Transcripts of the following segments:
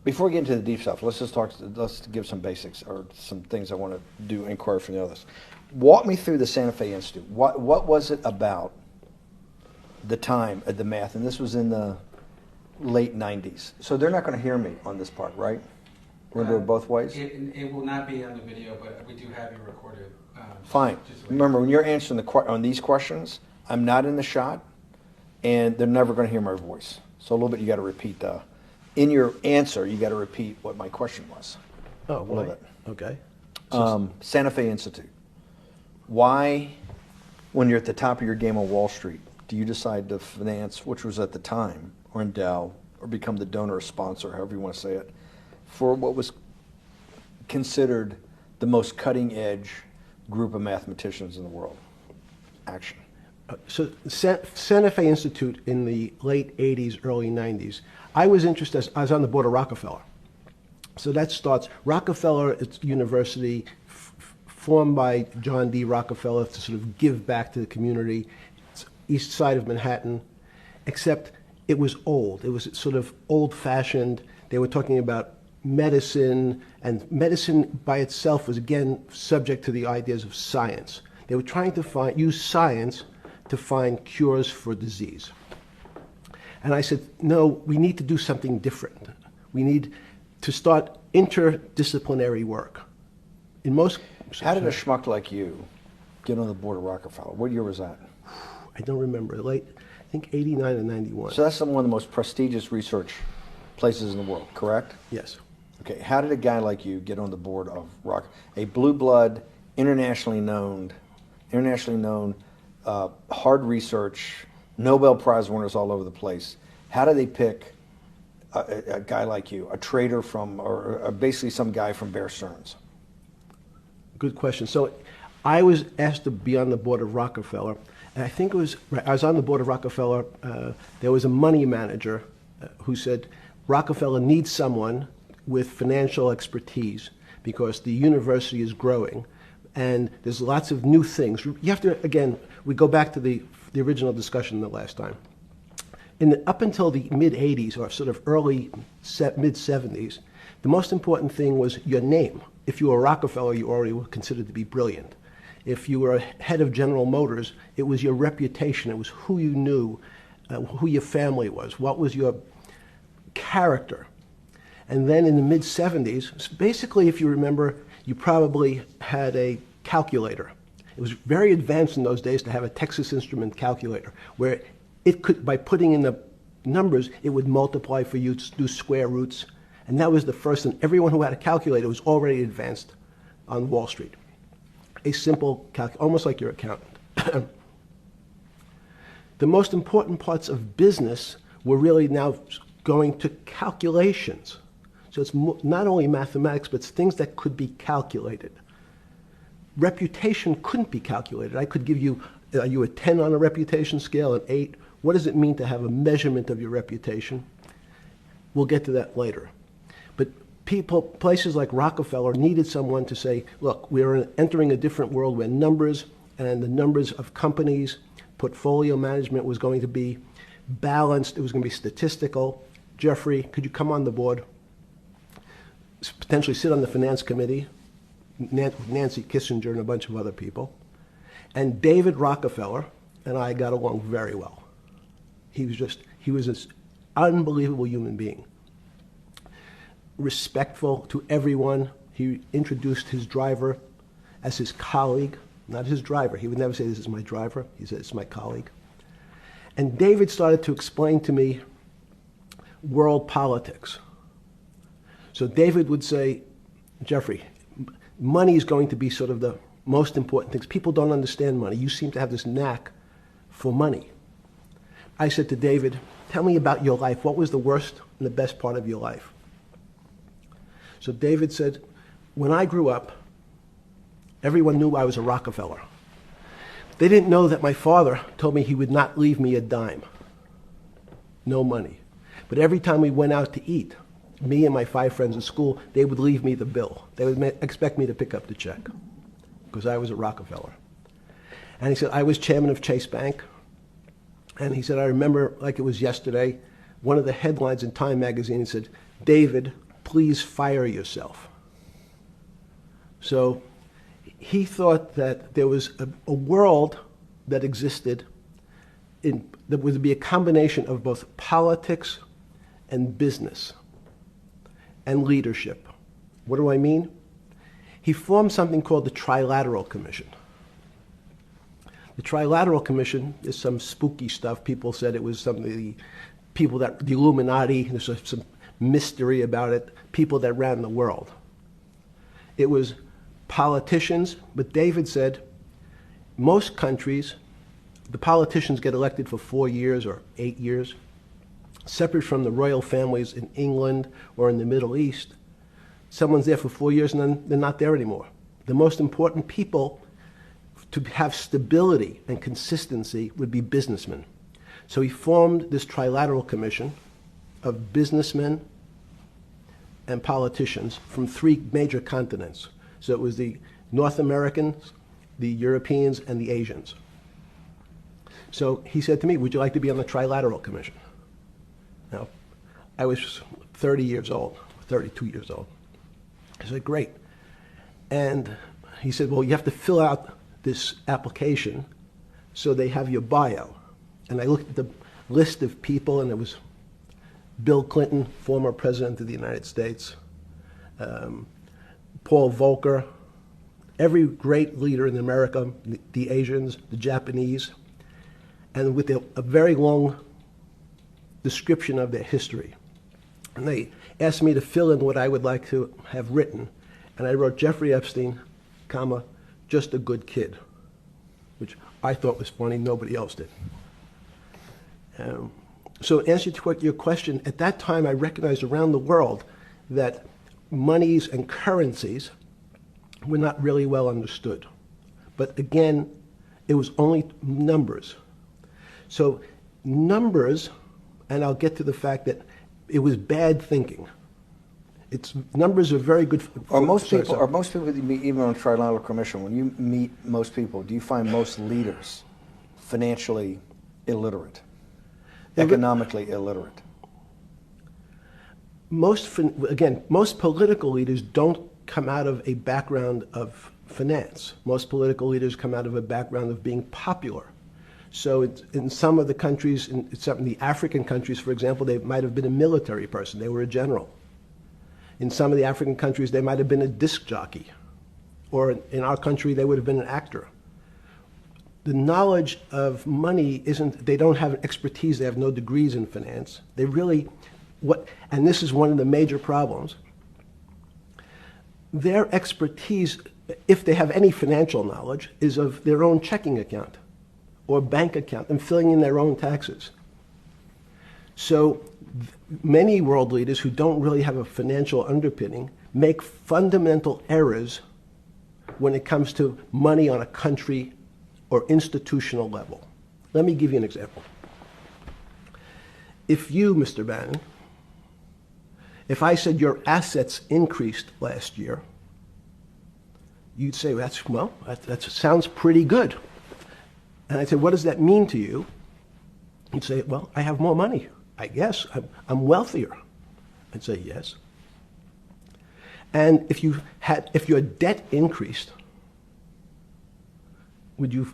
Before we get into the deep stuff, let's give some basics or some things I want to do inquire from the others. Walk me through the Santa Fe Institute. What was it about the time of the math? And this was in the late 90s. So they're not going to hear me on this part, right? We're going to do it both ways? It will not be on the video, but we do have you recorded. Fine. Remember, when you're answering on these questions, I'm not in the shot, and they're never going to hear my voice. So a little bit you got to repeat in your answer, you got to repeat what my question was. Oh, a little bit. Okay. Santa Fe Institute. Why, when you're at the top of your game on Wall Street, do you decide to finance, which was at the time, or endow, or become the donor or sponsor, however you want to say it, for what was considered the most cutting-edge group of mathematicians in the world? Action. So Santa Fe Institute in the late 80s, early 90s, I was interested, I was on the board of Rockefeller. So that starts, Rockefeller, it's university formed by John D. Rockefeller to sort of give back to the community. It's east side of Manhattan, except it was old. It was sort of old-fashioned. They were talking about medicine, and medicine by itself was, again, subject to the ideas of science. They were trying to use science to find cures for disease. And I said, no, we need to do something different. We need to start interdisciplinary work. In most... How did a schmuck like you get on the board of Rockefeller? What year was that? I don't remember. Late, I think 89 and 91. So that's one of the most prestigious research places in the world, correct? Yes. Okay, how did a guy like you get on the board of a blue blood, internationally known, hard research, Nobel Prize winners all over the place? How do they pick a guy like you, a trader from, or basically some guy from Bear Stearns? Good question. So I was asked to be on the board of Rockefeller, and I think I was on the board of Rockefeller. There was a money manager who said, Rockefeller needs someone with financial expertise because the university is growing and there's lots of new things. You have to, again, we go back to the original discussion the last time. Up until the mid-'80s or sort of mid-'70s, the most important thing was your name. If you were Rockefeller, you already were considered to be brilliant. If you were head of General Motors, it was your reputation. It was who you knew, who your family was, what was your character. And then in the mid-'70s, basically, if you remember, you probably had a calculator. It was very advanced in those days to have a Texas Instrument calculator, where it could, by putting in the numbers, it would multiply for you to do square roots. And that was the first, and everyone who had a calculator was already advanced on Wall Street. A simple calculator, almost like your accountant. The most important parts of business were really now going to calculations. So it's not only mathematics, but it's things that could be calculated. Reputation couldn't be calculated. I could give you, are you a 10 on a reputation scale, an 8? What does it mean to have a measurement of your reputation? We'll get to that later. But places like Rockefeller needed someone to say, look, we're entering a different world where numbers and the numbers of companies, portfolio management was going to be balanced. It was going to be statistical. Jeffrey, could you come on the board? Potentially sit on the finance committee, Nancy Kissinger and a bunch of other people. And David Rockefeller and I got along very well. He was an unbelievable human being. Respectful to everyone. He introduced his driver as his colleague, not his driver. He would never say, this is my driver. He said, it's my colleague. And David started to explain to me world politics. So David would say, Jeffrey, money is going to be sort of the most important things. People don't understand money. You seem to have this knack for money. I said to David, tell me about your life. What was the worst and the best part of your life? So David said, when I grew up, everyone knew I was a Rockefeller. They didn't know that my father told me he would not leave me a dime. No money. But every time we went out to eat, me and my 5 friends at school, they would leave me the bill. They would expect me to pick up the check because I was a Rockefeller. And he said, I was chairman of Chase Bank. And he said, I remember like it was yesterday, one of the headlines in Time magazine said, David please fire yourself. So he thought that there was a world that existed that would be a combination of both politics and business and leadership. What do I mean? He formed something called the Trilateral Commission. The Trilateral Commission is some spooky stuff. People said it was some of the people that, the Illuminati, there's some mystery about it, people that ran the world. It was politicians, but David said most countries, the politicians get elected for 4 years or 8 years, separate from the royal families in England or in the Middle East. Someone's there for 4 years and then they're not there anymore. The most important people to have stability and consistency would be businessmen. So he formed this Trilateral Commission of businessmen and politicians from 3 major continents. So it was the North Americans, the Europeans, and the Asians. So he said to me, would you like to be on the Trilateral Commission? Now, I was 30 years old, 32 years old. I said, great. And he said, well, you have to fill out this application so they have your bio. And I looked at the list of people, and it was Bill Clinton, former president of the United States, Paul Volcker, every great leader in America, the Asians, the Japanese, and with a very long description of their history. And they asked me to fill in what I would like to have written. And I wrote Jeffrey Epstein, comma, just a good kid, which I thought was funny, nobody else did. So in answer to your question, at that time I recognized around the world that monies and currencies were not really well understood. But again, it was only numbers. So numbers, and I'll get to the fact that it was bad thinking. Numbers are very good. Are most people that you meet, even on the Trilateral Commission, when you meet most people, do you find most leaders financially illiterate, economically illiterate? Most political leaders don't come out of a background of finance. Most political leaders come out of a background of being popular. So in some of the countries, in some of the African countries, for example, they might have been a military person. They were a general. In some of the African countries, they might have been a disc jockey. Or in our country, they would have been an actor. The knowledge of money they don't have expertise, they have no degrees in finance. They really, and this is one of the major problems, their expertise, if they have any financial knowledge, is of their own checking account or bank account and filling in their own taxes. So many world leaders who don't really have a financial underpinning make fundamental errors when it comes to money on a country or institutional level. Let me give you an example. If you, Mr. Bannon, if I said your assets increased last year, you'd say, that sounds pretty good. And I'd say, what does that mean to you? You'd say, well, I have more money. I guess I'm wealthier. I'd say yes. And if your debt increased, would you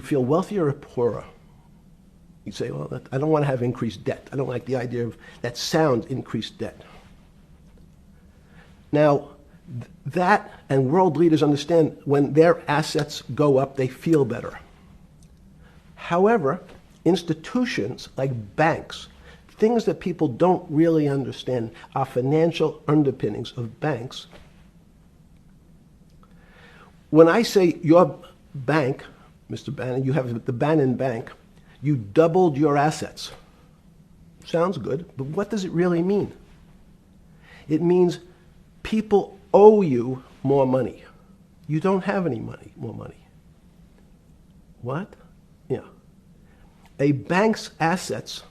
feel wealthier or poorer? You'd say, well, I don't want to have increased debt. I don't like the idea of that sound, increased debt. Now, that and world leaders understand when their assets go up, they feel better. However, institutions like banks, things that people don't really understand are financial underpinnings of banks. When I say your bank, Mr. Bannon, you have the Bannon Bank, you doubled your assets. Sounds good, but what does it really mean? It means people owe you more money. You don't have any more money. What? Yeah. A bank's assets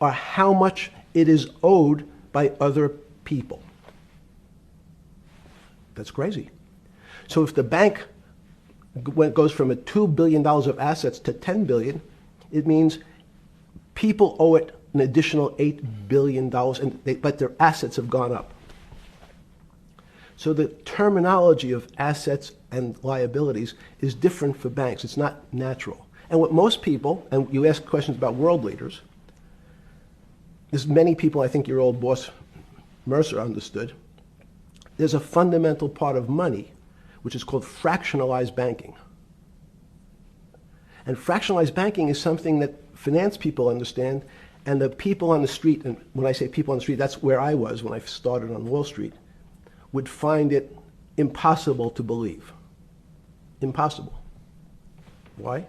are how much it is owed by other people. That's crazy. So if the bank goes from $2 billion of assets to $10 billion, it means people owe it an additional $8 billion, but their assets have gone up. So the terminology of assets and liabilities is different for banks. It's not natural. And what most people, and you ask questions about world leaders, there's many people, I think your old boss Mercer understood, there's a fundamental part of money which is called fractionalized banking. And fractionalized banking is something that finance people understand, and the people on the street, and when I say people on the street, that's where I was when I started on Wall Street, would find it impossible to believe. Impossible. Why?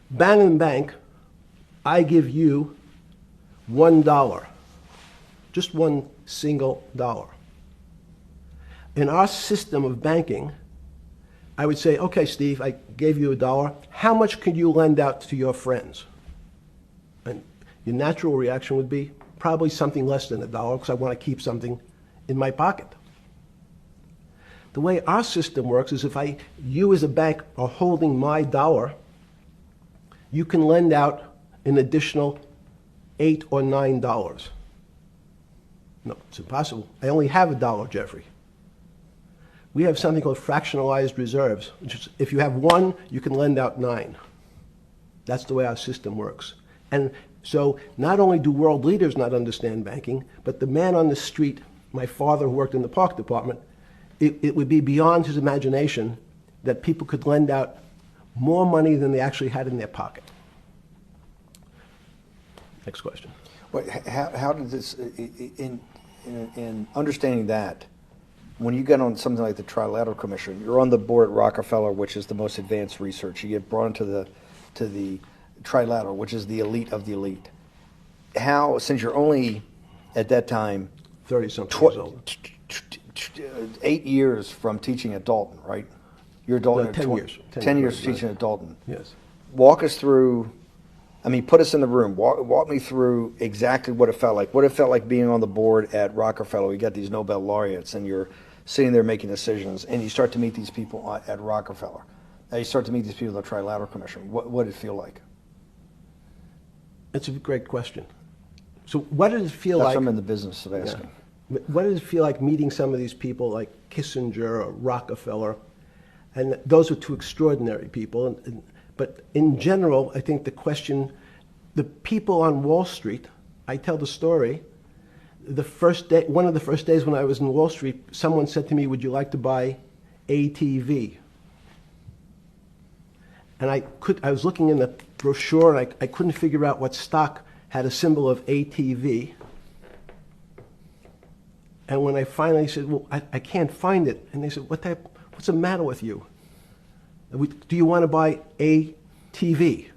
Bannon Bank, I give you $1, just one single dollar. In our system of banking, I would say, okay, Steve, I gave you $1. How much could you lend out to your friends? And your natural reaction would be probably something less than $1 because I want to keep something in my pocket. The way our system works is if you as a bank are holding my dollar, you can lend out an additional $8 or $9. No, it's impossible. I only have $1, Jeffrey. We have something called fractionalized reserves, which is if you have 1, you can lend out 9. That's the way our system works. And so not only do world leaders not understand banking, but the man on the street, my father who worked in the park department, it would be beyond his imagination that people could lend out more money than they actually had in their pocket. Next question. Well, how did this, in understanding that, when you get on something like the Trilateral Commission, you're on the board at Rockefeller, which is the most advanced research. You get brought into the Trilateral, which is the elite of the elite. How, since you're only at that time 30-something years old. 8 years from teaching at Dalton, right? You're a Dalton. No, 10 years. 10 years teaching at Dalton. Yes. Walk us through. I mean, put us in the room. Walk me through exactly what it felt like. What it felt like being on the board at Rockefeller. We got these Nobel laureates, and you're sitting there making decisions, and you start to meet these people at Rockefeller. You start to meet these people at the Trilateral Commission. What did it feel like? It's a great question. So what did it feel like? That's what I'm in the business of asking. Yeah. What did it feel like meeting some of these people like Kissinger or Rockefeller? And those were two extraordinary people. But in general, I think the question, the people on Wall Street, I tell the story, the first day, one of the first days when I was in Wall Street, someone said to me, would you like to buy ATV? And I was looking in the brochure and I couldn't figure out what stock had a symbol of ATV. And when I finally said, well, I can't find it. And they said, what's the matter with you? Do you want to buy ATV?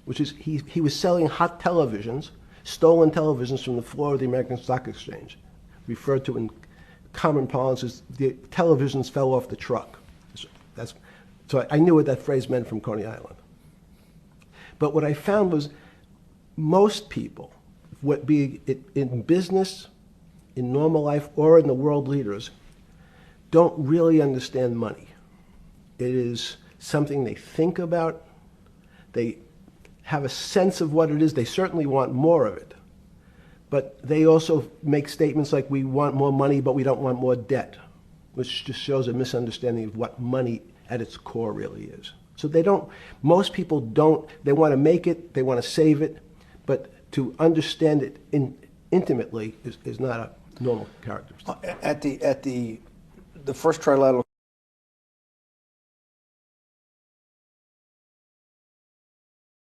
Which is, he was selling hot televisions, stolen televisions from the floor of the American Stock Exchange, referred to in common parlance as the televisions fell off the truck. So I knew what that phrase meant from Coney Island. But what I found was most people, be it in business, in normal life, or in the world leaders, don't really understand money. It is something they think about. They have a sense of what it is. They certainly want more of it. But they also make statements like, we want more money, but we don't want more debt, which just shows a misunderstanding of what money at its core really is. So most people don't, they want to make it, they want to save it, but to understand it intimately is not a normal characteristic. At the first Trilateral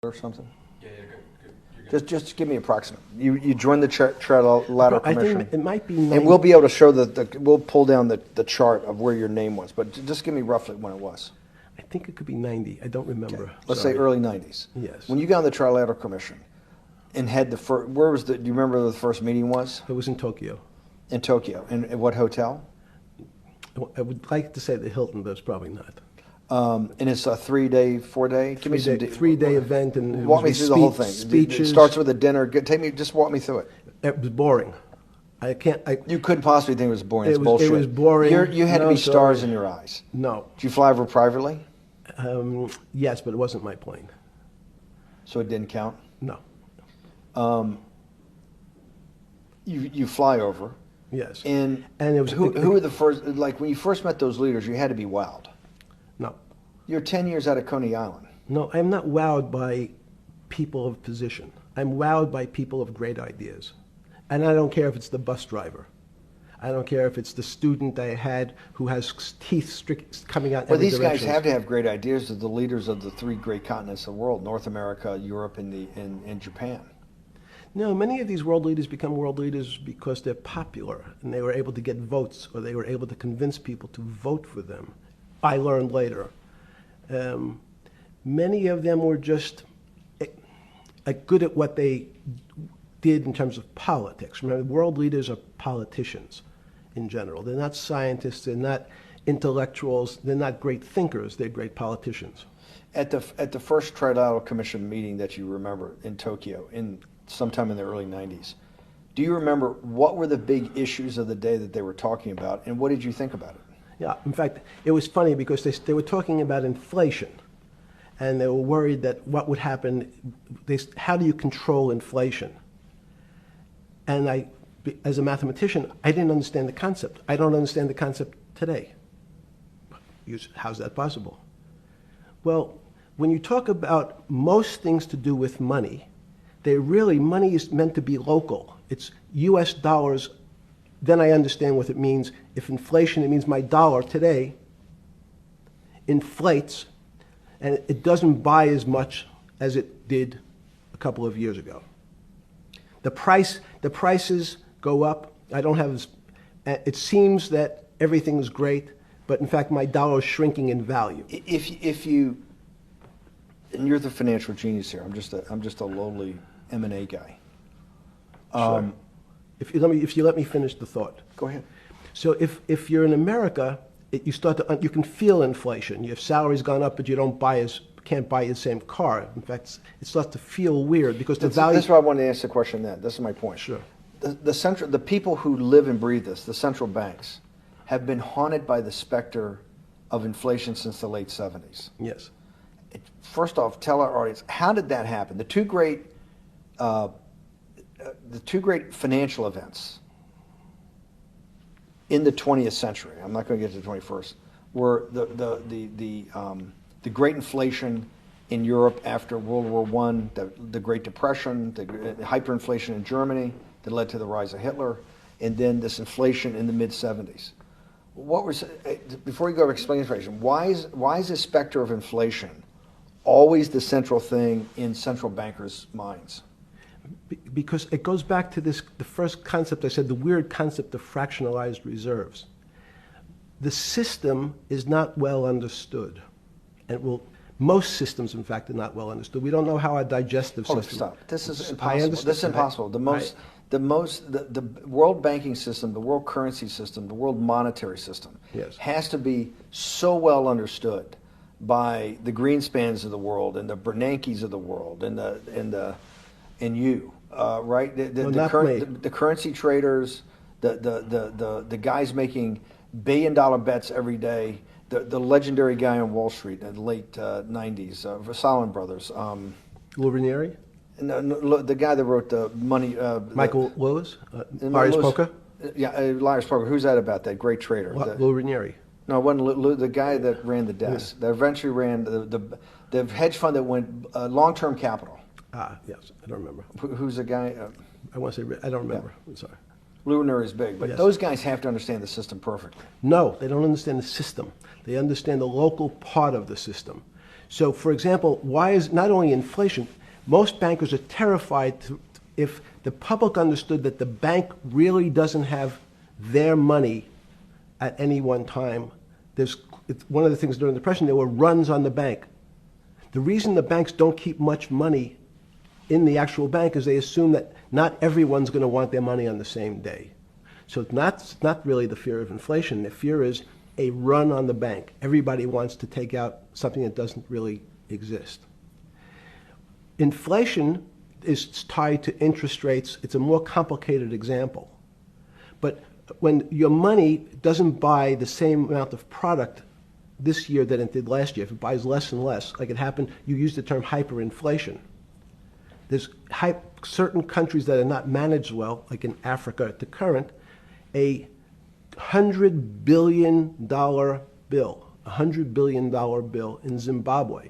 or something? Yeah, you're good. Just give me approximate. You joined the Trilateral Commission. I think it might be 90. And we'll be able to show we'll pull down the chart of where your name was, but just give me roughly when it was. I think it could be 90. I don't remember. Okay. Let's say early 90s. Yes. When you got on the Trilateral Commission and had the first, do you remember where the first meeting was? It was in Tokyo. In Tokyo. And at what hotel? I would like to say the Hilton, but it's probably not. And it's a 3-day, 4-day? Give me some 3-day event. And walk me through the whole thing. Speeches. It starts with a dinner. Just walk me through it. It was boring. You couldn't possibly think it was boring. It's bullshit. It was boring. You had to be stars in your eyes. No. Did you fly over privately? Yes, but it wasn't my plane. So it didn't count? No. You fly over. Yes. And it was who were the first? Like when you first met those leaders, you had to be wowed. No. You're 10 years out of Coney Island. No, I'm not wowed by people of position. I'm wowed by people of great ideas. And I don't care if it's the bus driver. I don't care if it's the student I had who has teeth coming out in Well, every these direction. guys have to have great ideas. They're the leaders of the three great continents of the world: North America, Europe, and Japan. No, many of these world leaders become world leaders because they're popular and they were able to get votes or they were able to convince people to vote for them. I learned later. Many of them were just good at what they did in terms of politics. Remember, world leaders are politicians in general. They're not scientists, they're not intellectuals, they're not great thinkers, they're great politicians. At the first Trilateral Commission meeting that you remember in Tokyo, sometime in the early 90s, do you remember what were the big issues of the day that they were talking about, and what did you think about it? Yeah, in fact, it was funny because they were talking about inflation, and they were worried that what would happen, how do you control inflation? And as a mathematician, I didn't understand the concept. I don't understand the concept today. How's that possible? Well, when you talk about most things to do with money, money is meant to be local. It's US dollars. Then I understand what it means. If inflation, it means my dollar today inflates, and it doesn't buy as much as it did a couple of years ago. The prices go up. It seems that everything is great, but in fact my dollar is shrinking in value. If you, and you're the financial genius here. I'm just a lowly M&A guy. Sure. If you let me finish the thought. Go ahead. So if you're in America, you can feel inflation. Your salary's gone up, but you can't buy the same car. In fact, it starts to feel weird because the value. That's why I wanted to ask the question then. This is my point. Sure. The people who live and breathe this, the central banks, have been haunted by the specter of inflation since the late 70s. Yes. First off, tell our audience, how did that happen? The two great financial events in the 20th century, I'm not going to get to the 21st, were the great inflation in Europe after World War I, the Great Depression, the hyperinflation in Germany that led to the rise of Hitler, and then this inflation in the mid-70s. Before you go to explain inflation, why is the specter of inflation always the central thing in central bankers' minds? Because it goes back to the first concept I said, the weird concept of fractionalized reserves. The system is not well understood. And most systems, in fact, are not well understood. We don't know how our digestive system. Stop. This is impossible. I understand. This is impossible. The world banking system, the world currency system, the world monetary system has to be so well understood by the Greenspans of the world and the Bernankes of the world and you, right? The currency traders, the guys making billion-dollar bets every day. The legendary guy on Wall Street in the late 90s, Salomon Brothers. Lou Ranieri? No, the guy that wrote the money. Michael Lewis? Liar's Poker? Yeah, Liar's Poker. Who's that about? That great trader. Lou Ranieri. No, it wasn't Lou, the guy that ran the desk. That eventually ran the hedge fund that went long-term capital. Yes, I don't remember. Who's the guy? I want to say, I don't remember. I'm sorry. Lou Ranieri is big, but those guys have to understand the system perfectly. No, they don't understand the system. They understand the local part of the system. So, for example, why is not only inflation, most bankers are terrified if the public understood that the bank really doesn't have their money at any one time. It's one of the things during the Depression, there were runs on the bank. The reason the banks don't keep much money in the actual bank is they assume that not everyone's going to want their money on the same day. So it's not really the fear of inflation. The fear is a run on the bank. Everybody wants to take out something that doesn't really exist. Inflation is tied to interest rates. It's a more complicated example. But when your money doesn't buy the same amount of product this year than it did last year, if it buys less and less, like it happened, you use the term hyperinflation. There's certain countries that are not managed well, like in Africa at the current, A $100 billion bill, $100 billion bill in Zimbabwe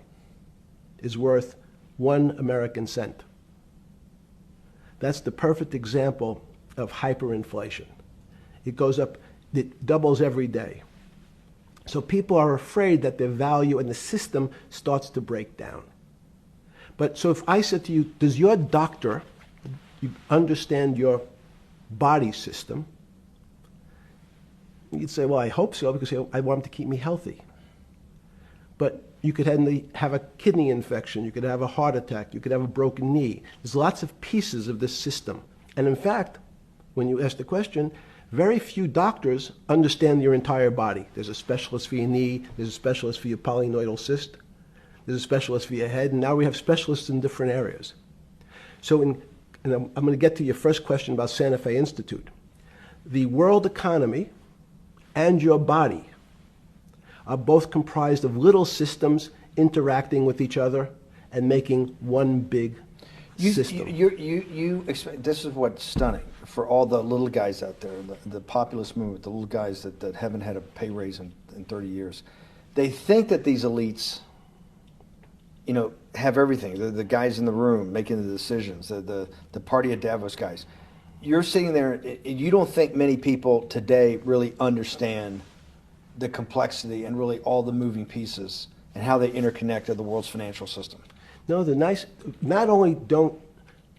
is worth 1 American cent. That's the perfect example of hyperinflation. It goes up, it doubles every day. So people are afraid that their value in the system starts to break down. But so if I said to you, does your doctor understand your body system? You'd say, well, I hope so, because I want him to keep me healthy. But you could have a kidney infection, you could have a heart attack, you could have a broken knee. There's lots of pieces of this system. And in fact, when you ask the question, very few doctors understand your entire body. There's a specialist for your knee, there's a specialist for your polynoidal cyst, there's a specialist for your head, and now we have specialists in different areas. So and I'm going to get to your first question about Santa Fe Institute. The world economy and your body are both comprised of little systems interacting with each other and making one big system. This is what's stunning for all the little guys out there, the populist movement, the little guys that haven't had a pay raise in 30 years. They think that these elites, have everything. The guys in the room making the decisions, the party at Davos guys. You're sitting there, and you don't think many people today really understand the complexity and really all the moving pieces and how they interconnect to the world's financial system. No, not only don't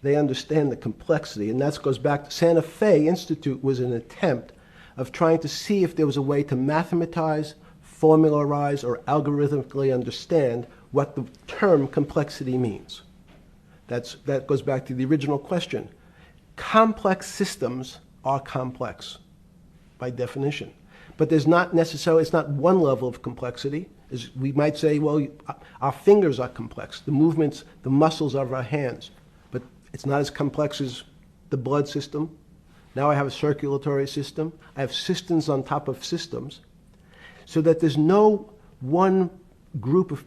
they understand the complexity, and that goes back to Santa Fe Institute was an attempt of trying to see if there was a way to mathematize, formularize, or algorithmically understand what the term complexity means. That goes back to the original question. Complex systems are complex by definition. But there's not necessarily, it's not one level of complexity. As we might say, well, our fingers are complex, the movements, the muscles of our hands. But it's not as complex as the blood system. Now I have a circulatory system. I have systems on top of systems. So that there's no one group of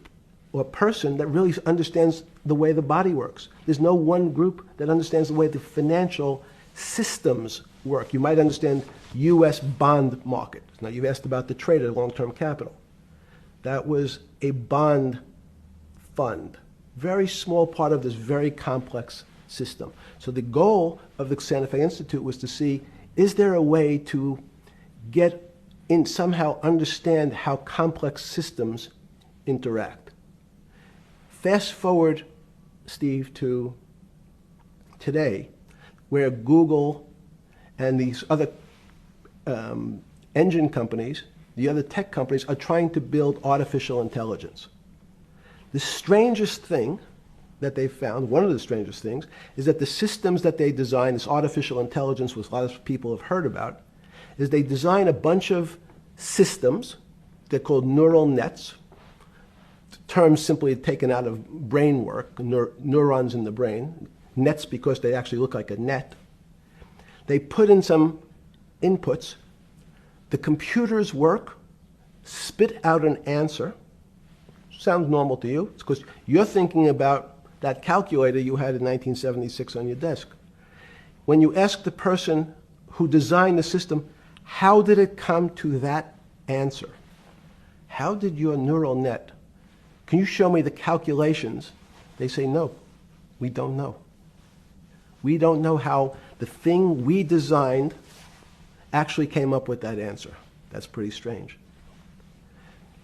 or person that really understands the way the body works. There's no one group that understands the way the financial systems work. You might understand U.S. bond market. Now, you've asked about the trade of long-term capital. That was a bond fund, very small part of this very complex system. So the goal of the Santa Fe Institute was to see, is there a way to get in, somehow understand how complex systems interact? Fast forward, Steve, to today, where Google and these other engine companies, the other tech companies, are trying to build artificial intelligence. The strangest thing that they found, one of the strangest things, is that the systems that they design, this artificial intelligence, which a lot of people have heard about, is they design a bunch of systems. They're called neural nets. Terms simply taken out of brain work, neurons in the brain. Nets because they actually look like a net. They put in some inputs. The computers work, spit out an answer. Sounds normal to you. It's because you're thinking about that calculator you had in 1976 on your desk. When you ask the person who designed the system, how did it come to that answer? How did your neural net, can you show me the calculations? They say, no, we don't know. We don't know how the thing we designed actually came up with that answer. That's pretty strange.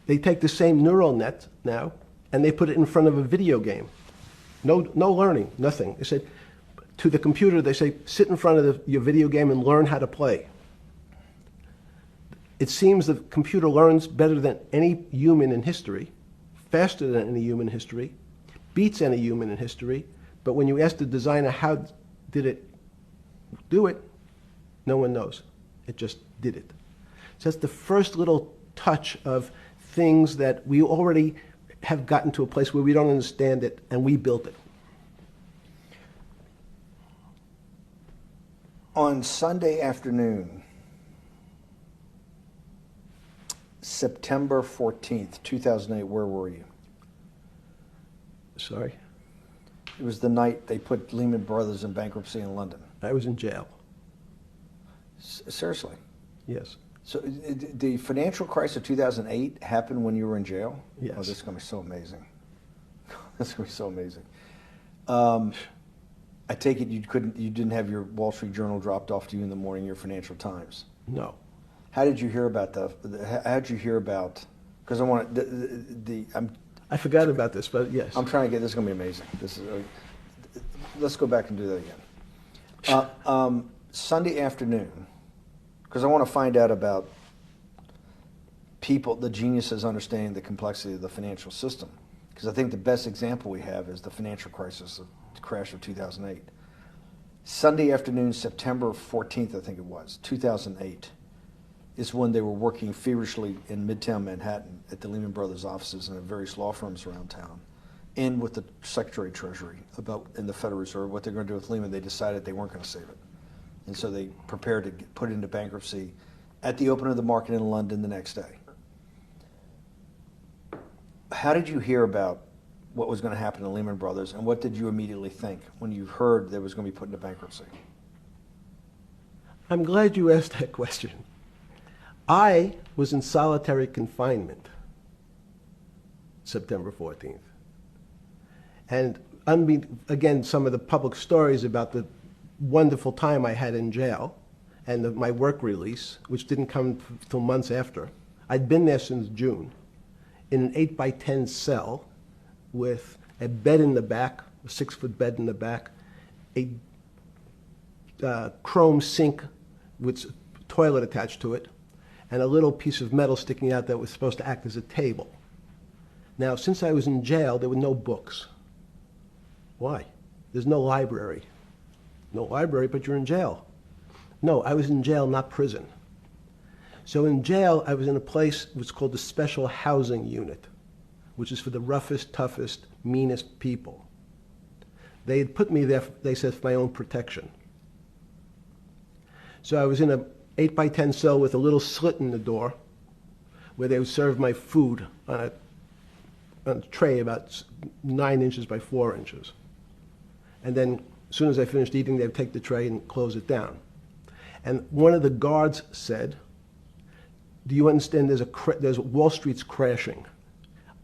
They take the same neural net now, and they put it in front of a video game. No learning, nothing. They said, to the computer, they say, sit in front of your video game and learn how to play. It seems the computer learns better than any human in history, faster than any human in history, beats any human in history, but when you ask the designer how did it do it, no one knows. It just did it. So that's the first little touch of things that we already have gotten to a place where we don't understand it, and we built it. On Sunday afternoon, September 14th, 2008, where were you? Sorry? It was the night they put Lehman Brothers in bankruptcy in London. I was in jail. Seriously. Yes. So the financial crisis of 2008 happened when you were in jail? Yes. Oh, this is going to be so amazing. This is going to be so amazing. I take it you didn't have your Wall Street Journal dropped off to you in the morning, your Financial Times. No. How did you hear about because I want I forgot about this, but yes. I'm trying to get, this is going to be amazing. This is, let's go back and do that again. Sunday afternoon, because I want to find out about people, the geniuses understanding the complexity of the financial system. Because I think the best example we have is the financial crisis, the crash of 2008. Sunday afternoon, September 14th, I think it was, 2008, is when they were working feverishly in Midtown Manhattan at the Lehman Brothers offices and at various law firms around town, and with the Secretary of Treasury and the Federal Reserve, what they're going to do with Lehman. They decided they weren't going to save it. And so they prepared to put it into bankruptcy at the open of the market in London the next day. How did you hear about what was going to happen to Lehman Brothers, and what did you immediately think when you heard that it was going to be put into bankruptcy? I'm glad you asked that question. I was in solitary confinement September 14th. And again, some of the public stories about the wonderful time I had in jail and my work release, which didn't come till months after. I'd been there since June in an 8x10 cell with a bed in the back, a 6-foot bed in the back, a chrome sink with a toilet attached to it, and a little piece of metal sticking out that was supposed to act as a table. Now, since I was in jail, there were no books. Why? There's no library. No library, but you're in jail. No, I was in jail, not prison. So in jail, I was in a place which was called the Special Housing Unit, which is for the roughest, toughest, meanest people. They had put me there, they said, for my own protection. So I was in a 8x10 cell with a little slit in the door where they would serve my food on a tray about 9 inches by 4 inches. And then as soon as I finished eating, they would take the tray and close it down. And one of the guards said, do you understand there's Wall Street's crashing.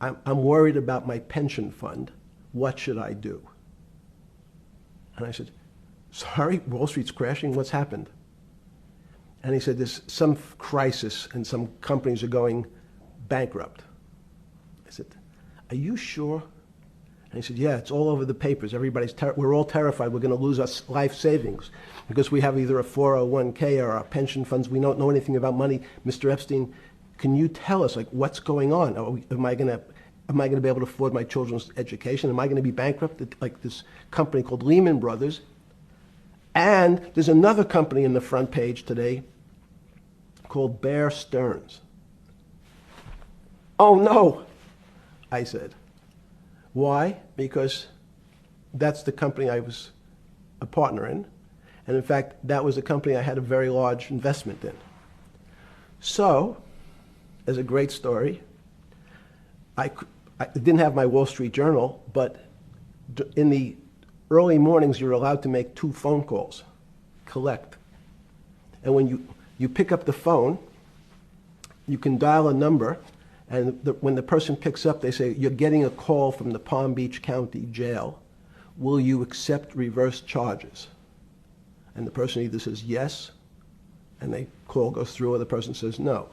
I'm worried about my pension fund. What should I do? And I said, sorry, Wall Street's crashing? What's happened? And he said, there's some crisis and some companies are going bankrupt. I said, are you sure? And he said, yeah, it's all over the papers. We're all terrified we're going to lose our life savings because we have either a 401k or our pension funds. We don't know anything about money. Mr. Epstein, can you tell us, like, what's going on? Am I going to be able to afford my children's education? Am I going to be bankrupt, like this company called Lehman Brothers? And there's another company in the front page today called Bear Stearns. Oh, no, I said. Why? Because that's the company I was a partner in. And in fact, that was a company I had a very large investment in. So, as a great story, I didn't have my Wall Street Journal, but in the early mornings, you're allowed to make 2 phone calls, collect. And when you pick up the phone, you can dial a number, and when the person picks up, they say, you're getting a call from the Palm Beach County Jail. Will you accept reverse charges? And the person either says yes, and the call goes through, or the person says no.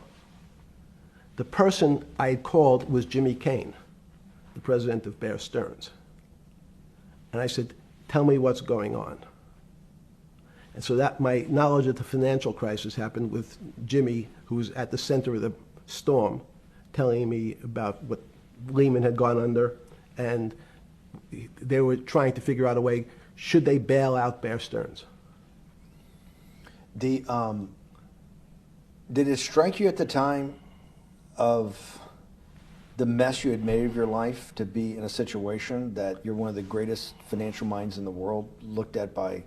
The person I had called was Jimmy Kane, the president of Bear Stearns. And I said, tell me what's going on. And so that my knowledge of the financial crisis happened with Jimmy, who was at the center of the storm, telling me about what Lehman had gone under, and they were trying to figure out a way, should they bail out Bear Stearns? Did it strike you at the time of the mess you had made of your life to be in a situation that you're one of the greatest financial minds in the world, looked at by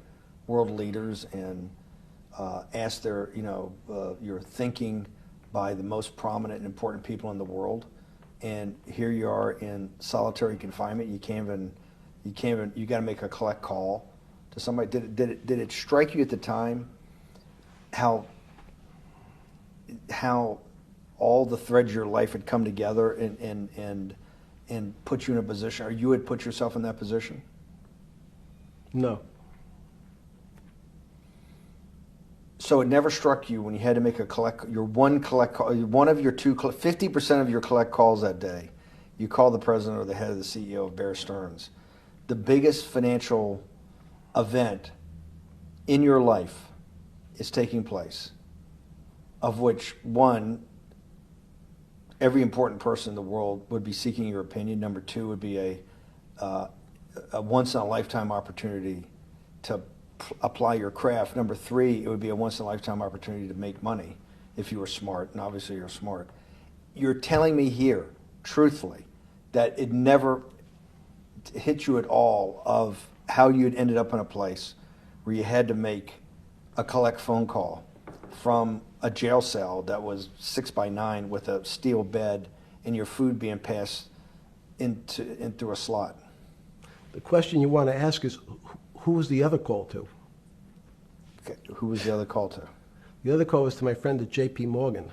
world leaders and asked your thinking by the most prominent and important people in the world, and here you are in solitary confinement. You got to make a collect call to somebody. Did it strike you at the time how all the threads of your life had come together and put you in a position, or you had put yourself in that position? No. So it never struck you when you had to make one of your 50% of your collect calls that day, you call the president or the head of the CEO of Bear Stearns. The biggest financial event in your life is taking place, of which one, every important person in the world would be seeking your opinion. Number two would be a once-in-a-lifetime opportunity to apply your craft. Number three, it would be a once-in-a-lifetime opportunity to make money if you were smart, and obviously you're smart. You're telling me here, truthfully, that it never hit you at all of how you'd ended up in a place where you had to make a collect phone call from a jail cell that was 6x9 with a steel bed and your food being passed in through a slot. The question you want to ask is, who was the other call to? Okay. Who was the other call to? The other call was to my friend at J.P. Morgan,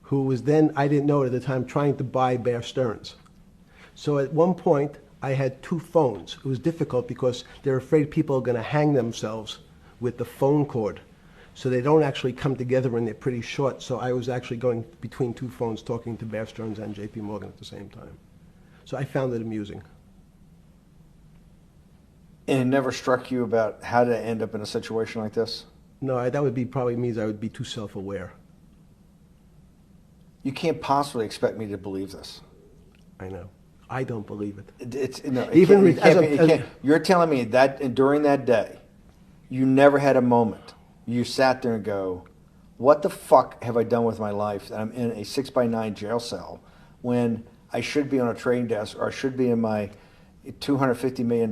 who was then, I didn't know it at the time, trying to buy Bear Stearns. So at one point, I had two phones. It was difficult because they're afraid people are going to hang themselves with the phone cord. So they don't actually come together and they're pretty short. So I was actually going between two phones talking to Bear Stearns and J.P. Morgan at the same time. So I found it amusing. And it never struck you about how to end up in a situation like this? No, that would be probably means I would be too self-aware. You can't possibly expect me to believe this. I know. I don't believe it. You're telling me that during that day, you never had a moment. You sat there and go, what the fuck have I done with my life that I'm in a 6x9 jail cell when I should be on a trading desk, or I should be in my $250 million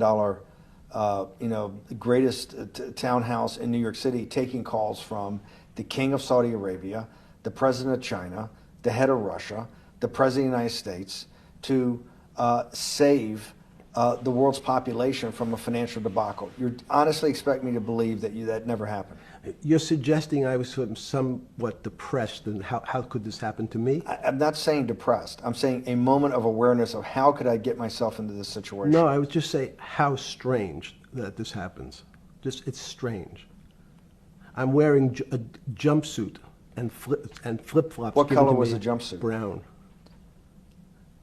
greatest townhouse in New York City, taking calls from the king of Saudi Arabia, the president of China, the head of Russia, the president of the United States, to save the world's population from a financial debacle. You honestly expect me to believe that never happened? You're suggesting I was sort of somewhat depressed, and how could this happen to me? I'm not saying depressed. I'm saying a moment of awareness of how could I get myself into this situation. No, I would just say how strange that this happens. It's strange. I'm wearing a jumpsuit and flip-flops. What color was the jumpsuit? Brown.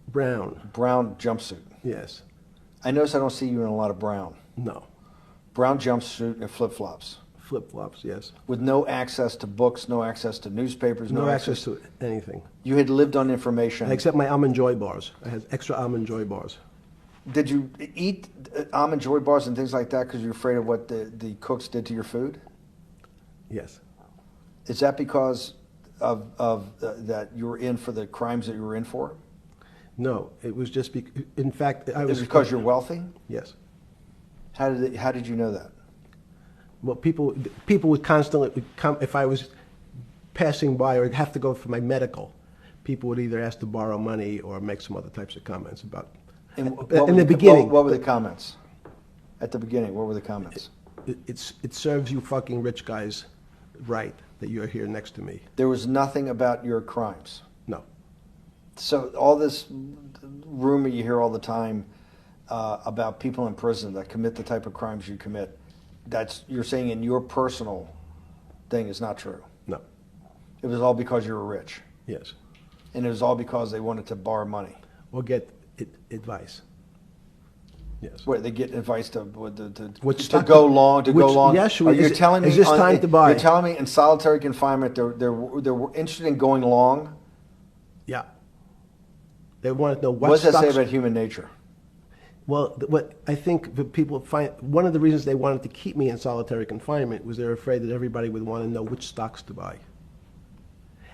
Brown. Brown jumpsuit. Yes. I notice I don't see you in a lot of brown. No. Brown jumpsuit and flip-flops. Flip-flops, yes. With no access to books, no access to newspapers, no access to anything. You had lived on information. Except my Almond Joy bars. I had extra Almond Joy bars. Did you eat Almond Joy bars and things like that because you're afraid of what the cooks did to your food? Yes. Is that because of that you were in for the crimes that you were in for? No, it was just in fact, I was... Is it because you're wealthy? Yes. How did you know that? Well, people would constantly come, if I was passing by or have to go for my medical, people would either ask to borrow money or make some other types of comments about... In the beginning... What were the comments? At the beginning, what were the comments? It serves you fucking rich guys right that you're here next to me. There was nothing about your crimes? No. So all this rumor you hear all the time about people in prison that commit the type of crimes you commit, you're saying in your personal thing is not true? No. It was all because you were rich? Yes. And it was all because they wanted to borrow money? Or get advice. Yes. Where they get advice to go long? Yes. Are you telling me is this time to buy? You're telling me in solitary confinement they're interested in going long? Yeah. They want to know what does that say about human nature? Well, what I think that people find, one of the reasons they wanted to keep me in solitary confinement was they're afraid that everybody would want to know which stocks to buy.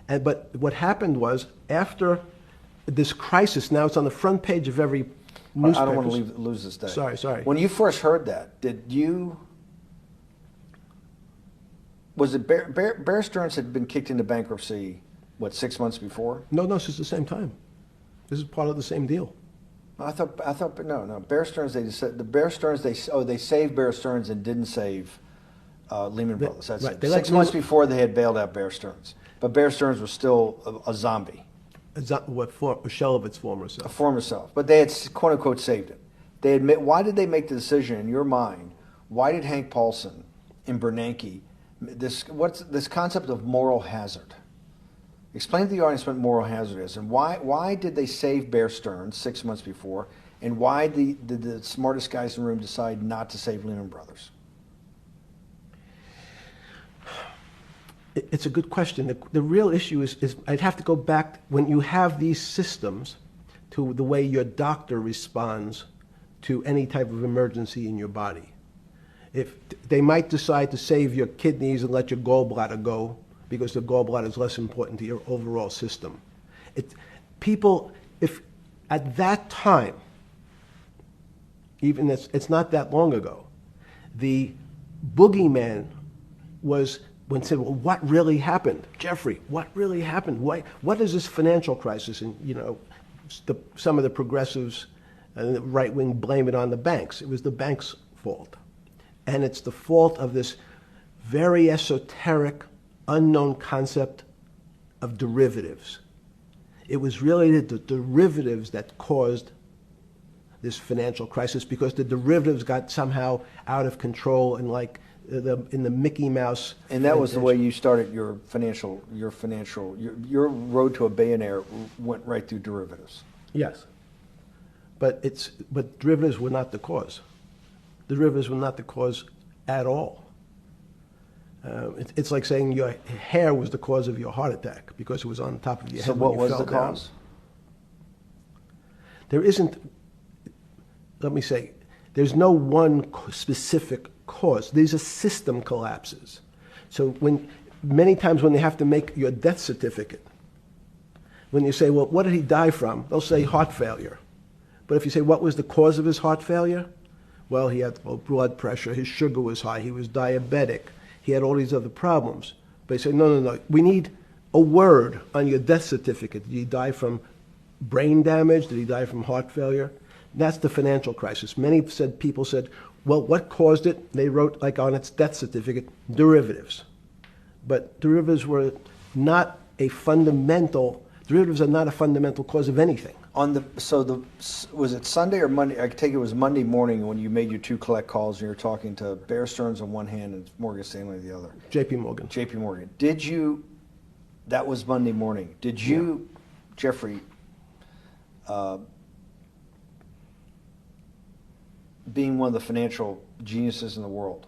But what happened was, after this crisis, now it's on the front page of every newspaper. I don't want to lose this day. Sorry. When you first heard that, was it Bear Stearns had been kicked into bankruptcy, 6 months before? No, this is the same time. This is part of the same deal. I thought no. Bear Stearns, they saved Bear Stearns and didn't save Lehman Brothers. That's right. it. They let 6 months before they had bailed out Bear Stearns. But Bear Stearns was still a zombie, A shell of its former a self. former self. But they had, quote unquote, saved it. They admit, why did they make the decision in your mind? Why did Hank Paulson and Bernanke, what's this concept of moral hazard? Explain to the audience what moral hazard is, and why did they save Bear Stearns 6 months before, and why did the smartest guys in the room decide not to save Lehman Brothers? It's a good question. The real issue is I'd have to go back when you have these systems to the way your doctor responds to any type of emergency in your body. If they might decide to save your kidneys and let your gallbladder go because the gallbladder is less important to your overall system. If at that time, even it's not that long ago, the boogeyman was when said, well, what really happened? Jeffrey, what really happened? What is this financial crisis? And, some of the progressives and the right wing blame it on the banks. It was the banks' fault. And it's the fault of this very esoteric, unknown concept of derivatives. It was really the derivatives that caused this financial crisis because the derivatives got somehow out of control and in the Mickey Mouse. And that was the way you started your road to a billionaire went right through derivatives. Yes. But derivatives were not the cause. Derivatives were not the cause at all. It's like saying your hair was the cause of your heart attack because it was on top of your head. So what was the down. cause? There isn't, let me say, there's no one specific cause. These are system collapses. So many times when they have to make your death certificate, when you say, well, what did he die from? They'll say heart failure. But if you say, what was the cause of his heart failure? Well, he had low blood pressure, his sugar was high, he was diabetic, he had all these other problems. But you say, no, we need a word on your death certificate. Did he die from brain damage? Did he die from heart failure? That's the financial crisis. Many people said, well, what caused it? They wrote, like on its death certificate, derivatives. But derivatives are not a fundamental cause of anything. Was it Sunday or Monday? I take it was Monday morning when you made your two collect calls and you were talking to Bear Stearns on one hand and Morgan Stanley on the other. J.P. Morgan. J.P. Morgan. That was Monday morning. Did you, Jeffrey, being one of the financial geniuses in the world,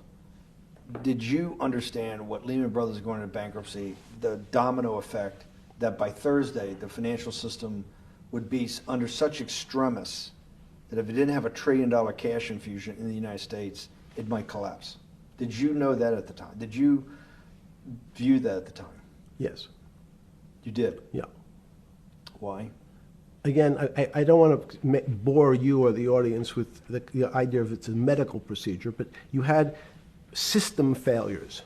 did you understand what Lehman Brothers is going into bankruptcy, the domino effect, that by Thursday the financial system would be under such extremis that if it didn't have $1 trillion cash infusion in the United States, it might collapse? Did you know that at the time? Did you view that at the time? Yes. You did? Yeah. Why? Again, I don't want to bore you or the audience with the idea of it's a medical procedure, but you had system failures.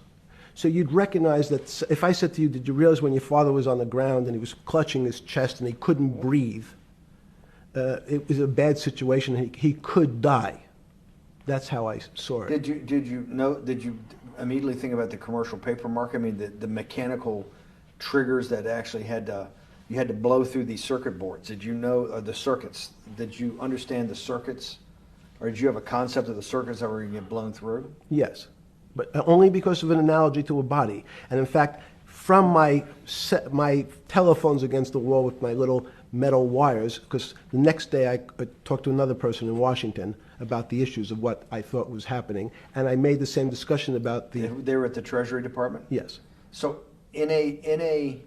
So you'd recognize that if I said to you, did you realize when your father was on the ground and he was clutching his chest and he couldn't breathe, it was a bad situation and he could die. That's how I saw it. Did you immediately think about the commercial paper market? I mean, the mechanical triggers that actually you had to blow through these circuit boards. Did you know the circuits? Did you understand the circuits? Or did you have a concept of the circuits that were going to get blown through? Yes, but only because of an analogy to a body. And in fact, from my telephones against the wall with my little metal wires, because the next day I talked to another person in Washington about the issues of what I thought was happening, and I made the same discussion about the... They were at the Treasury Department? Yes. So in a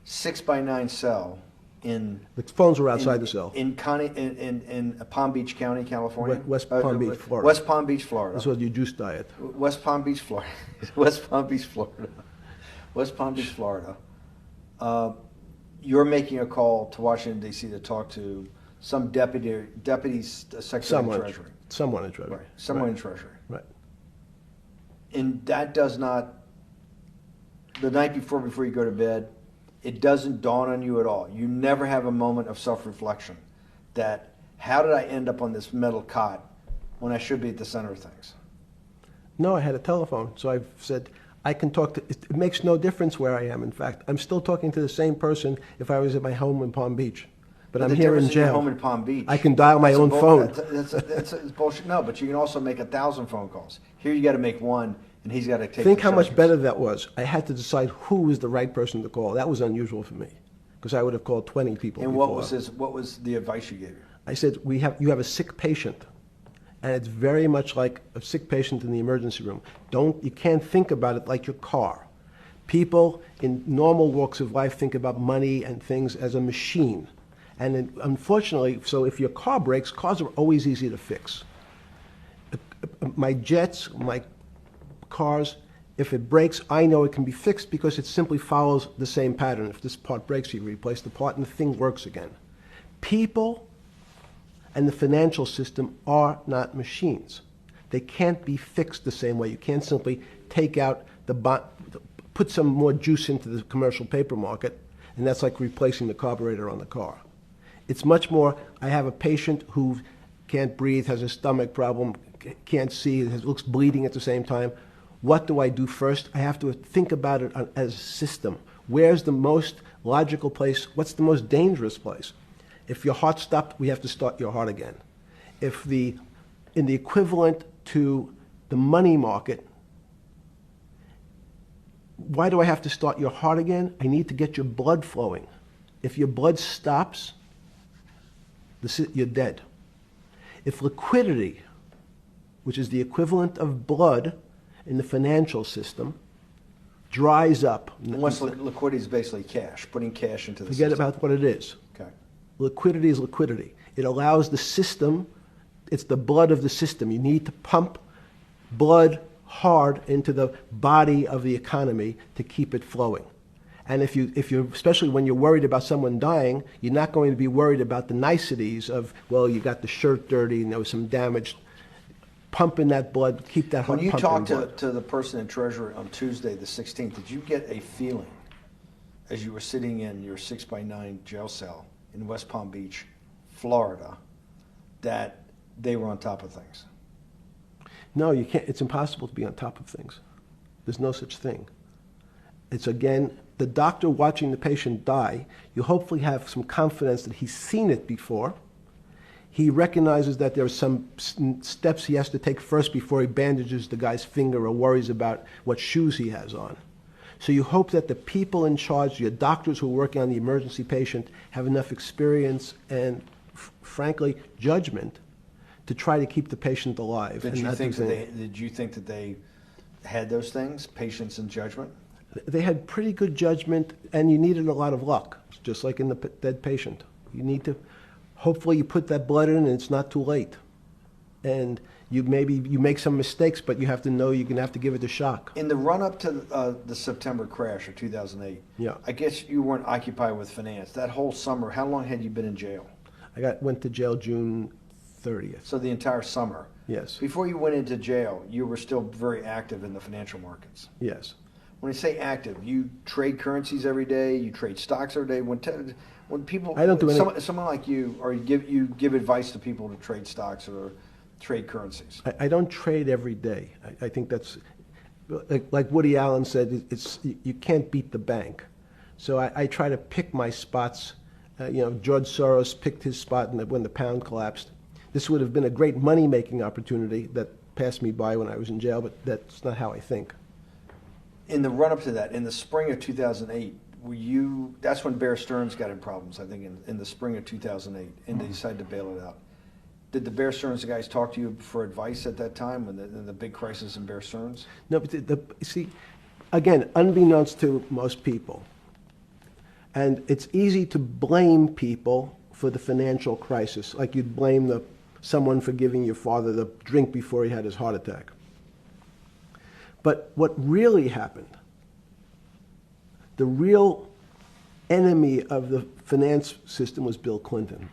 6x9 cell in... The phones were outside the cell. In Palm Beach County, California? West Palm Beach, Florida. West Palm Beach, Florida. This was your juice diet. West Palm Beach, Florida. West Palm Beach, Florida. West Palm Beach, Florida. You're making a call to Washington, D.C. to talk to some deputy secretary of Treasury. Someone in Treasury. Right. Someone in Treasury. Right. And that does not, the night before you go to bed, it doesn't dawn on you at all. You never have a moment of self-reflection that, how did I end up on this metal cot when I should be at the center of things? No, I had a telephone. So I've said, I can talk to, it makes no difference where I am, in fact. I'm still talking to the same person if I was at my home in Palm Beach. But I'm the here in difference is you're jail. home in Palm Beach. I can dial my That's a own phone. That's bullshit. No, but you can also make 1,000 phone calls. Here you got to make one, and he's got to take. Think the how much seconds. better that was. I had to decide who was the right person to call. That was unusual for me, because I would have called 20 people And before. what was the advice you gave him? I said, you have a sick patient, and it's very much like a sick patient in the emergency room. You can't think about it like your car. People in normal walks of life think about money and things as a machine. And unfortunately, so if your car breaks, cars are always easy to fix. My jets, my cars, if it breaks, I know it can be fixed because it simply follows the same pattern. If this part breaks, you replace the part and the thing works again. People and the financial system are not machines. They can't be fixed the same way. You can't simply take out put some more juice into the commercial paper market, and that's like replacing the carburetor on the car. It's much more, I have a patient who can't breathe, has a stomach problem, can't see, looks bleeding at the same time. What do I do first? I have to think about it as a system. Where's the most logical place? What's the most dangerous place? If your heart stopped, we have to start your heart again. In the equivalent to the money market, why do I have to start your heart again? I need to get your blood flowing. If your blood stops, you're dead. If liquidity, which is the equivalent of blood in the financial system, dries up. Once liquidity is basically cash, putting cash into the Forget system. about what it is. Okay. Liquidity is liquidity. It allows the system, it's the blood of the system. You need to pump blood hard into the body of the economy to keep it flowing. And if you're, especially when you're worried about someone dying, you're not going to be worried about the niceties of, well, you got the shirt dirty and there was some damage. Pump in that blood, keep that heart When you pumping talked blood. to the person in Treasury on Tuesday, the 16th, did you get a feeling as you were sitting in your 6x9 jail cell in West Palm Beach, Florida, that they were on top of things? No, you can't. It's impossible to be on top of things. There's no such thing. It's, again, the doctor watching the patient die. You hopefully have some confidence that he's seen it before. He recognizes that there are some steps he has to take first before he bandages the guy's finger or worries about what shoes he has on. So you hope that the people in charge, your doctors who are working on the emergency patient, have enough experience and, frankly, judgment to try to keep the patient alive. Did you think that they had those things, patience and judgment? They had pretty good judgment, and you needed a lot of luck, just like in the dead patient. You need to, hopefully you put that blood in and it's not too late. And you make some mistakes, but you have to know you're going to have to give it a shock. In the run-up to the September crash of 2008, Yeah. I guess you weren't occupied with finance. That whole summer, how long had you been in jail? Went to jail June 30th. So the entire summer. Yes. Before you went into jail, you were still very active in the financial markets. Yes. When I say active, you trade currencies every day, you trade stocks every day. When people, I don't do any. someone like you, or you give advice to people to trade stocks or trade currencies. I don't trade every day. I think that's, like Woody Allen said, you can't beat the bank. So I try to pick my spots. George Soros picked his spot when the pound collapsed. This would have been a great money-making opportunity that passed me by when I was in jail, but that's not how I think. In the run-up to that, in the spring of 2008, that's when Bear Stearns got in problems, I think, in the spring of 2008, and they decided to bail it out. Did the Bear Stearns guys talk to you for advice at that time when the big crisis in Bear Stearns? No, but see, again, unbeknownst to most people, and it's easy to blame people for the financial crisis, like you'd blame someone for giving your father the drink before he had his heart attack. But what really happened, the real enemy of the finance system was Bill Clinton.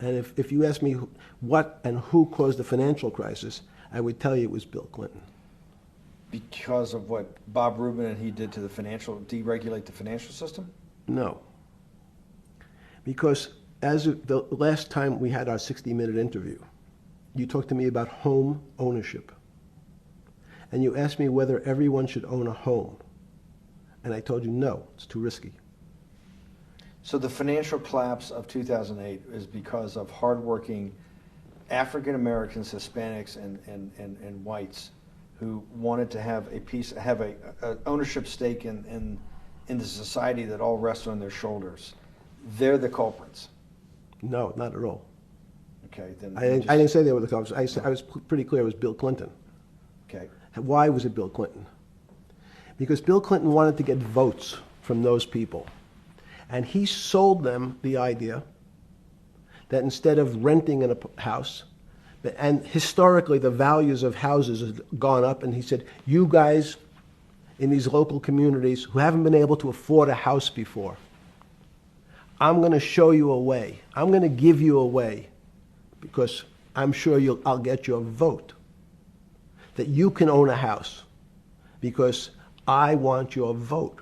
And if you ask me what and who caused the financial crisis, I would tell you it was Bill Clinton. Because of what Bob Rubin and he did to deregulate the financial system? No. Because as of the last time we had our 60-minute interview, you talked to me about home ownership. and you asked me whether everyone should own a home. And I told you, no, it's too risky. So the financial collapse of 2008 is because of hardworking African Americans, Hispanics, and whites who wanted to have a ownership stake in the society that all rests on their shoulders. They're the culprits. No, not at all. Okay, then I didn't say they were the culprits. I was pretty clear it was Bill Clinton. Okay. Why was it Bill Clinton? Because Bill Clinton wanted to get votes from those people. And he sold them the idea that instead of renting in a house, and historically the values of houses have gone up, and he said, you guys in these local communities who haven't been able to afford a house before, I'm going to show you a way. I'm going to give you a way because I'm sure I'll get your vote that you can own a house because I want your vote.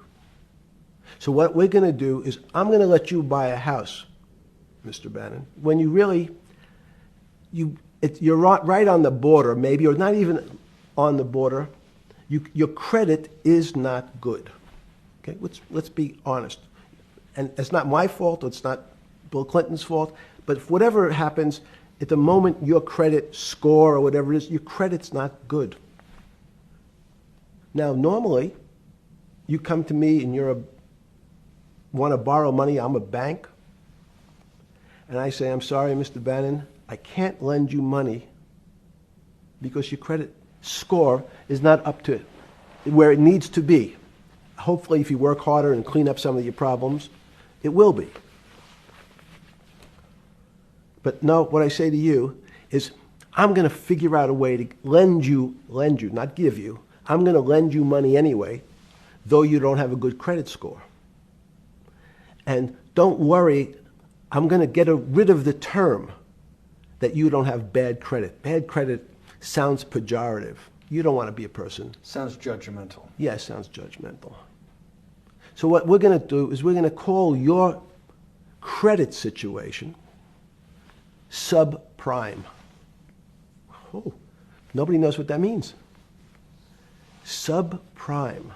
So what we're going to do is I'm going to let you buy a house, Mr. Bannon, when you really, you're right on the border, maybe, or not even on the border. Your credit is not good. Okay, let's be honest. And it's not my fault, it's not Bill Clinton's fault, but if whatever happens, at the moment your credit score or whatever it is, your credit's not good. Now, normally, you come to me and want to borrow money, I'm a bank, and I say, I'm sorry, Mr. Bannon, I can't lend you money because your credit score is not up to where it needs to be. Hopefully, if you work harder and clean up some of your problems, it will be. But no, what I say to you is, I'm going to figure out a way to lend you, not give you. I'm going to lend you money anyway, though you don't have a good credit score. And don't worry, I'm going to get rid of the term that you don't have bad credit. Bad credit sounds pejorative. You don't want to be a person. Sounds judgmental. Yeah, it sounds judgmental. So what we're going to do is we're going to call your credit situation subprime. Oh, nobody knows what that means. Subprime.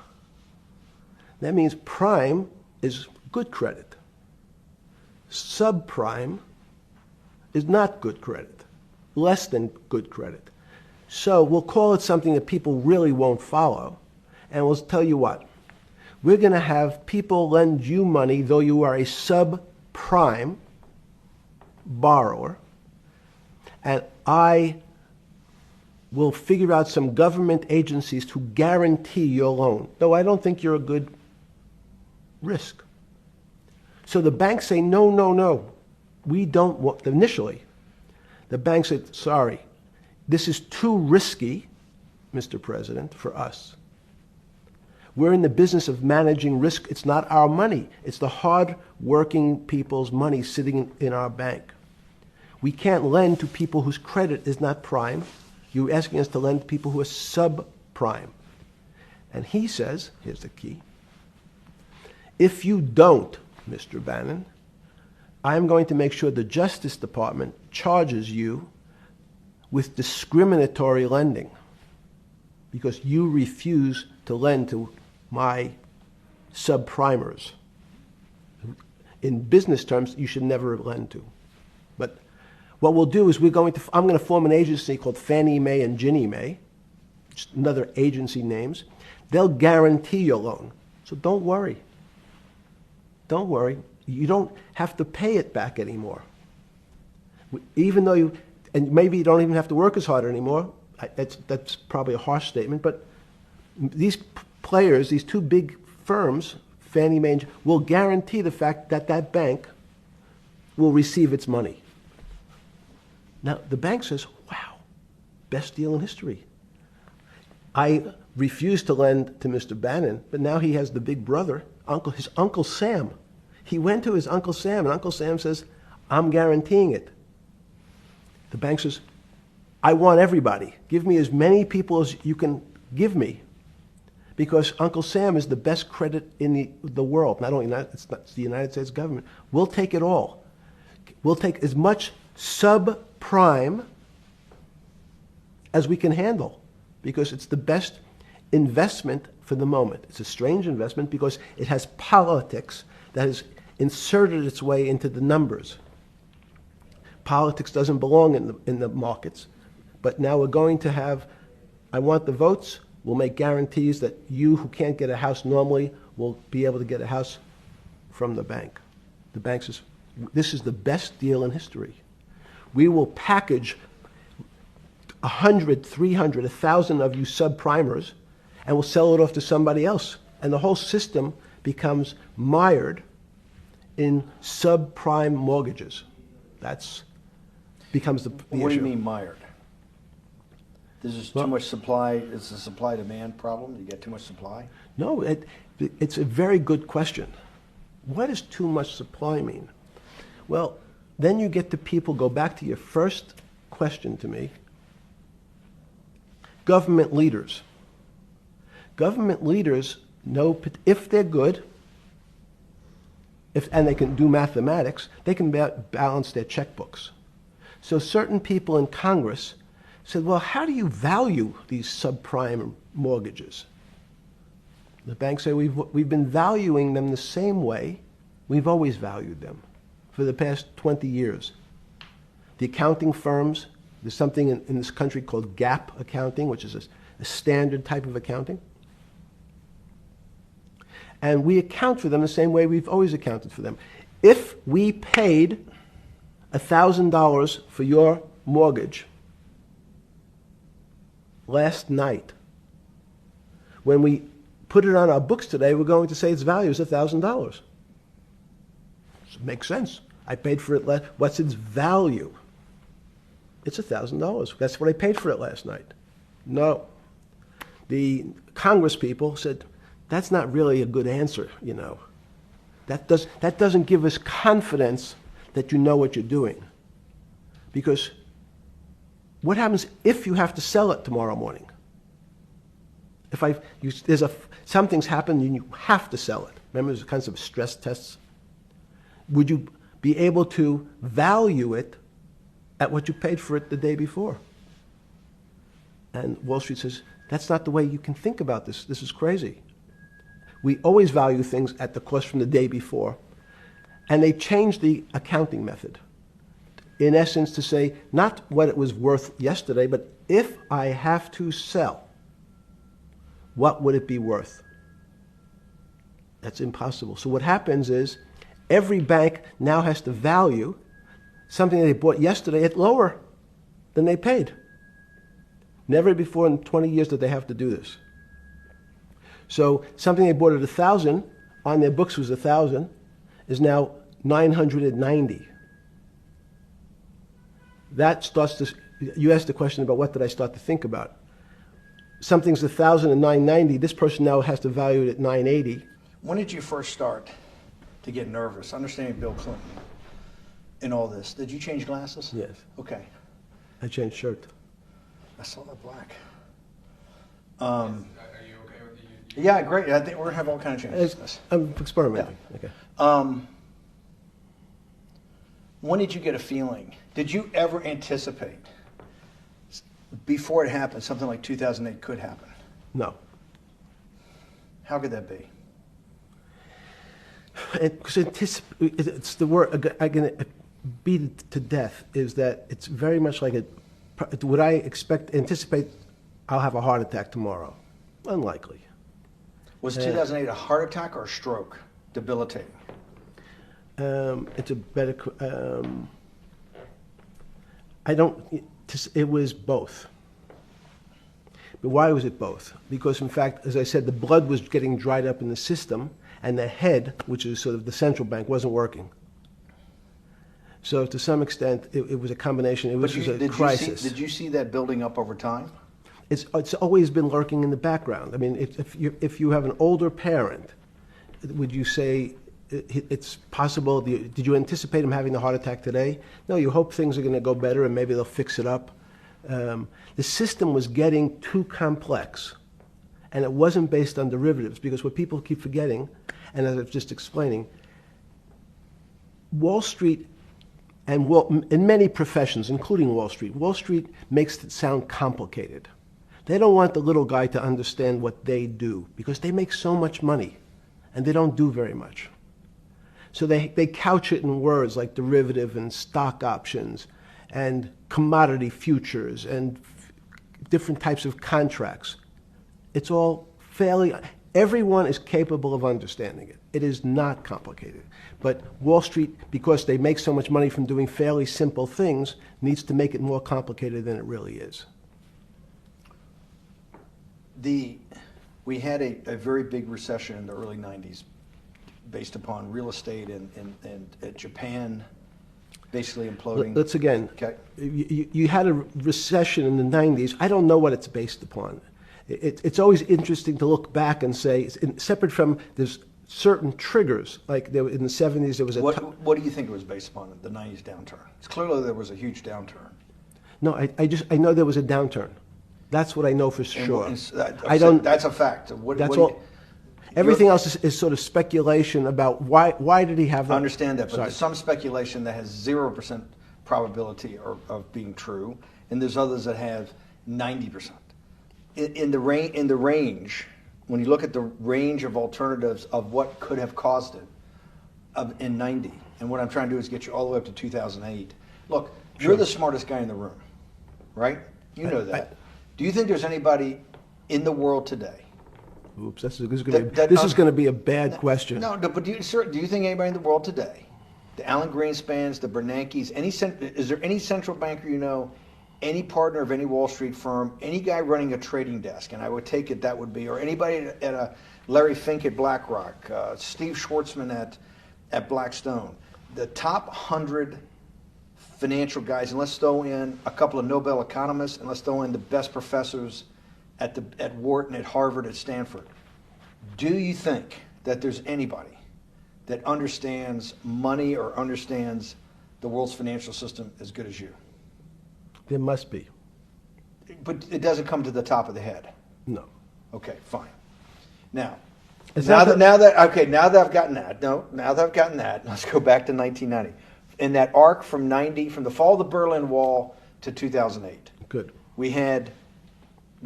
That means prime is good credit. Subprime is not good credit, less than good credit. So we'll call it something that people really won't follow, and we'll tell you what. We're going to have people lend you money, though you are a subprime borrower, and I will figure out some government agencies to guarantee your loan, though I don't think you're a good risk. So the banks say, no, no, no, we don't want, initially, the bank said, sorry, this is too risky, Mr. President, for us. We're in the business of managing risk. It's not our money. It's the hard-working people's money sitting in our bank. We can't lend to people whose credit is not prime. You're asking us to lend to people who are subprime. And he says, here's the key, if you don't, Mr. Bannon, I'm going to make sure the Justice Department charges you with discriminatory lending because you refuse to lend to my subprimers. In business terms, you should never lend to. But what we'll do is I'm going to form an agency called Fannie Mae and Ginnie Mae, just another agency names. They'll guarantee your loan. So don't worry. Don't worry. You don't have to pay it back anymore. Even though and maybe you don't even have to work as hard anymore. That's probably a harsh statement, but these players, these two big firms, Fannie Mae, will guarantee the fact that that bank will receive its money. Now, the bank says, wow, best deal in history. I refused to lend to Mr. Bannon, but now he has the big brother, his Uncle Sam. He went to his Uncle Sam, and Uncle Sam says, I'm guaranteeing it. The bank says, I want everybody. Give me as many people as you can give me. Because Uncle Sam is the best credit in the world. Not only it's the United States government. We'll take it all. We'll take as much subprime as we can handle. because it's the best investment for the moment. It's a strange investment because it has politics that has inserted its way into the numbers. Politics doesn't belong in the markets, but now we're going to have, I want the votes, we'll make guarantees that you who can't get a house normally will be able to get a house from the bank. The bank says, this is the best deal in history. We will package 100, 300, 1,000 of you subprimers, and we'll sell it off to somebody else. And the whole system becomes mired in subprime mortgages. That's becomes the What do you issue. mean mired? There's just too much supply. It's a supply-demand problem. You get too much supply. No, it's a very good question. What does too much supply mean? Well, then you get to people, go back to your first question to me, government leaders. Government leaders know, if they're good, and they can do mathematics, they can balance their checkbooks. So certain people in Congress said, well, how do you value these subprime mortgages? The banks say, we've been valuing them the same way we've always valued them for the past 20 years. The accounting firms, there's something in this country called GAAP accounting, which is a standard type of accounting. And we account for them the same way we've always accounted for them. If we paid $1,000 for your mortgage last night, when we put it on our books today, we're going to say its value is $1,000. Makes sense. I paid for it what's its value? It's $1,000. That's what I paid for it last night. No. The Congress people said, that's not really a good answer, you know. That doesn't give us confidence that you know what you're doing. Because what happens if you have to sell it tomorrow morning? If something's happened and you have to sell it. Remember, there's kinds of stress tests. Would you be able to value it at what you paid for it the day before? And Wall Street says, that's not the way you can think about this. This is crazy. We always value things at the cost from the day before. And they changed the accounting method. In essence, to say, not what it was worth yesterday, but if I have to sell, what would it be worth? That's impossible. So what happens is, every bank now has to value something they bought yesterday at lower than they paid. Never before in 20 years did they have to do this. So something they bought at 1,000, on their books was 1,000, is now 990. That starts to, you asked the question about what did I start to think about. Something's 1,000 and 990, this person now has to value it at 980. When did you first start to get nervous, understanding Bill Clinton and all this? Did you change glasses? Yes. Okay. I changed shirt. I saw that black. Are you okay with the? Yeah, great. I think we're gonna have all kinds of changes. I'm experimenting. Yeah. Okay. When did you get a feeling? Did you ever anticipate before it happened something like 2008 could happen? No. How could that be? Because it's the word I can beat it to death. Is that it's very much like would I anticipate I'll have a heart attack tomorrow? Unlikely. Was 2008 a heart attack or a stroke? Debilitating. It's a better. I don't. It was both. But why was it both? Because in fact, as I said, the blood was getting dried up in the system, and the head, which is sort of the central bank, wasn't working. So to some extent, it was a combination. It was just a crisis. Did you see that building up over time? It's always been lurking in the background. I mean, if you have an older parent, would you say it's possible? Did you anticipate him having a heart attack today? No, you hope things are going to go better and maybe they'll fix it up. The system was getting too complex, and it wasn't based on derivatives, because what people keep forgetting, and as I was just explaining, Wall Street, and in many professions, including Wall Street makes it sound complicated. They don't want the little guy to understand what they do because they make so much money and they don't do very much. So they couch it in words like derivative and stock options and commodity futures and different types of contracts. It's all fairly, everyone is capable of understanding it. It is not complicated. But Wall Street, because they make so much money from doing fairly simple things, needs to make it more complicated than it really is. We had a very big recession in the early 90s based upon real estate and Japan basically imploding. Let's again, Okay. you had a recession in the 90s. I don't know what it's based upon. It's always interesting to look back and say, separate from there's certain triggers, like in the 70s there was a... What do you think it was based upon, the 90s downturn? It's clearly there was a huge downturn. No, I know there was a downturn. That's what I know for sure. That's a fact. That's all. Everything else is sort of speculation about why did he have that? I understand that, but Sorry. there's some speculation that has 0% probability of being true, and there's others that have 90%. In the range, when you look at the range of alternatives of what could have caused it in 90, and what I'm trying to do is get you all the way up to 2008. Look, you're the smartest guy in the room, right? You know that. Do you think there's anybody in the world today? Oops, this is going to be a bad question. No, but do you think anybody in the world today, the Alan Greenspans, the Bernankes, is there any central banker you know, any partner of any Wall Street firm, any guy running a trading desk, and I would take it that would be, or anybody at a Larry Fink at BlackRock, Steve Schwartzman at Blackstone, the top 100 financial guys, and let's throw in a couple of Nobel economists, and let's throw in the best professors at Wharton, at Harvard, at Stanford. Do you think that there's anybody that understands money or understands the world's financial system as good as you? There must be. But it doesn't come to the top of the head. No. Okay, fine. Now I've gotten that, let's go back to 1990. In that arc from the fall of the Berlin Wall to 2008. Good. We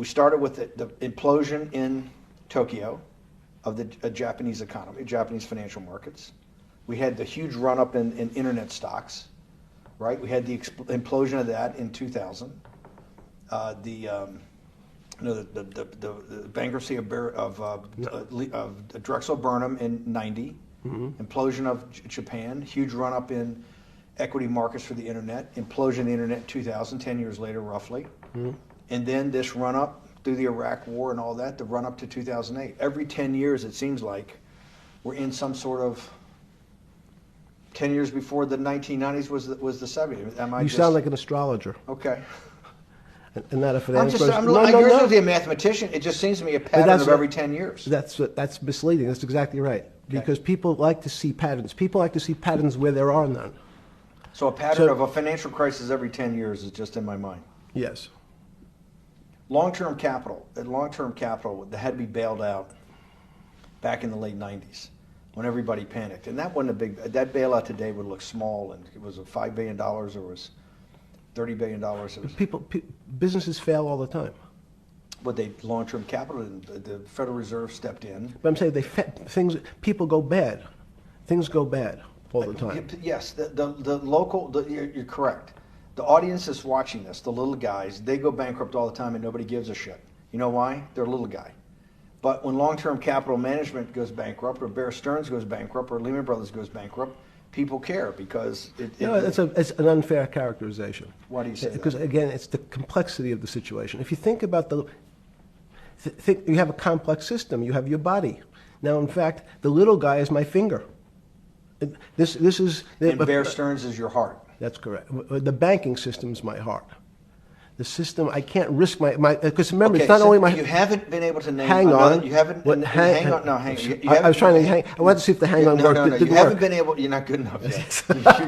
started with the implosion in Tokyo of the Japanese economy, Japanese financial markets. We had the huge run-up in internet stocks, right? We had the implosion of that in 2000. The bankruptcy of Drexel Burnham in 90. Mm-hmm. Implosion of Japan, huge run-up in equity markets for the internet, implosion of the internet in 2000, 10 years later roughly. Mm-hmm. And then this run-up through the Iraq War and all that, the run-up to 2008. Every 10 years, it seems like, we're in some sort of 10 years before the 1990s was the 70s. You sound like an astrologer. Okay. And not a financial person. You're supposed to be a mathematician. It just seems to me a pattern of every 10 years. That's misleading. That's exactly right. Okay. Because people like to see patterns. People like to see patterns where there are none. So a pattern of a financial crisis every 10 years is just in my mind. Yes. Long-term capital that had to be bailed out back in the late 90s when everybody panicked. And that wasn't that bailout today would look small, and it was $5 billion or was $30 billion. Businesses fail all the time. But long-term capital, the Federal Reserve stepped in. But I'm saying people go bad. Things go bad all the time. Yes, you're correct. The audience is watching this, the little guys, they go bankrupt all the time and nobody gives a shit. You know why? They're a little guy. But when long-term capital management goes bankrupt, or Bear Stearns goes bankrupt, or Lehman Brothers goes bankrupt, people care because it's an unfair characterization. Why do you say that? Because again, it's the complexity of the situation. If you think about you have a complex system. You have your body. Now, in fact, the little guy is my finger. And Bear Stearns is your heart. That's correct. The banking system is my heart. The system, I can't risk my because remember, it's not only my... You haven't been able to name... Hang on. You haven't... hang on. No, hang on. I was trying to hang... I wanted to see if the hang on worked. No, you haven't been able... You're not good enough yet.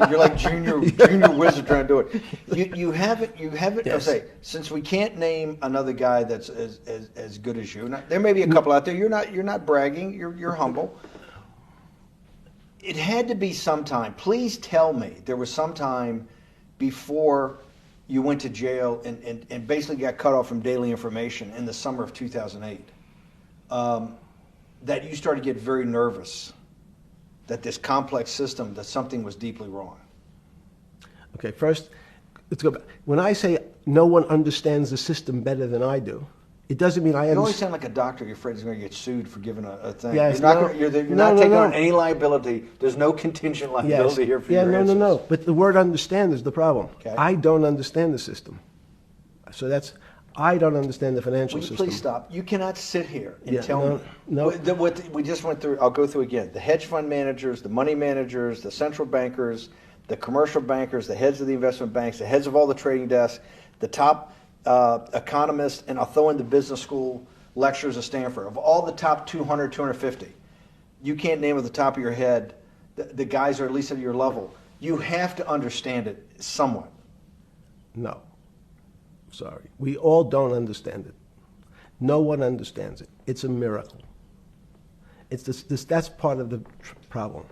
You're like junior wizard trying to do it. You haven't... Yes. I'll say, since we can't name another guy that's as good as you, there may be a couple out there. You're not bragging. You're humble. It had to be sometime. Please tell me there was some time before you went to jail and basically got cut off from daily information in the summer of 2008, that you started to get very nervous that this complex system, that something was deeply wrong? Okay, first, let's go back. When I say no one understands the system better than I do, it doesn't mean I You always understand. sound like a doctor. You're afraid he's going to get sued for giving a thing. Yes, you're not, no. you're No, not no, taking no. on any liability. There's no contingent Yes. liability here for Yeah, your no, answers. no, no. But the word understand is the problem. Okay. I don't understand the system. So I don't understand the financial Will you system. please stop? You cannot sit here and Yeah, tell no, me. no. What we just went through, I'll go through again. The hedge fund managers, the money managers, the central bankers, the commercial bankers, the heads of the investment banks, the heads of all the trading desks, the top economists, and I'll throw in the business school lecturers at Stanford. Of all the top 200, 250, you can't name at the top of your head the guys are at least at your level. You have to understand it somewhat. No. Sorry. We all don't understand it. No one understands it. It's a miracle. It's that's part of the problem.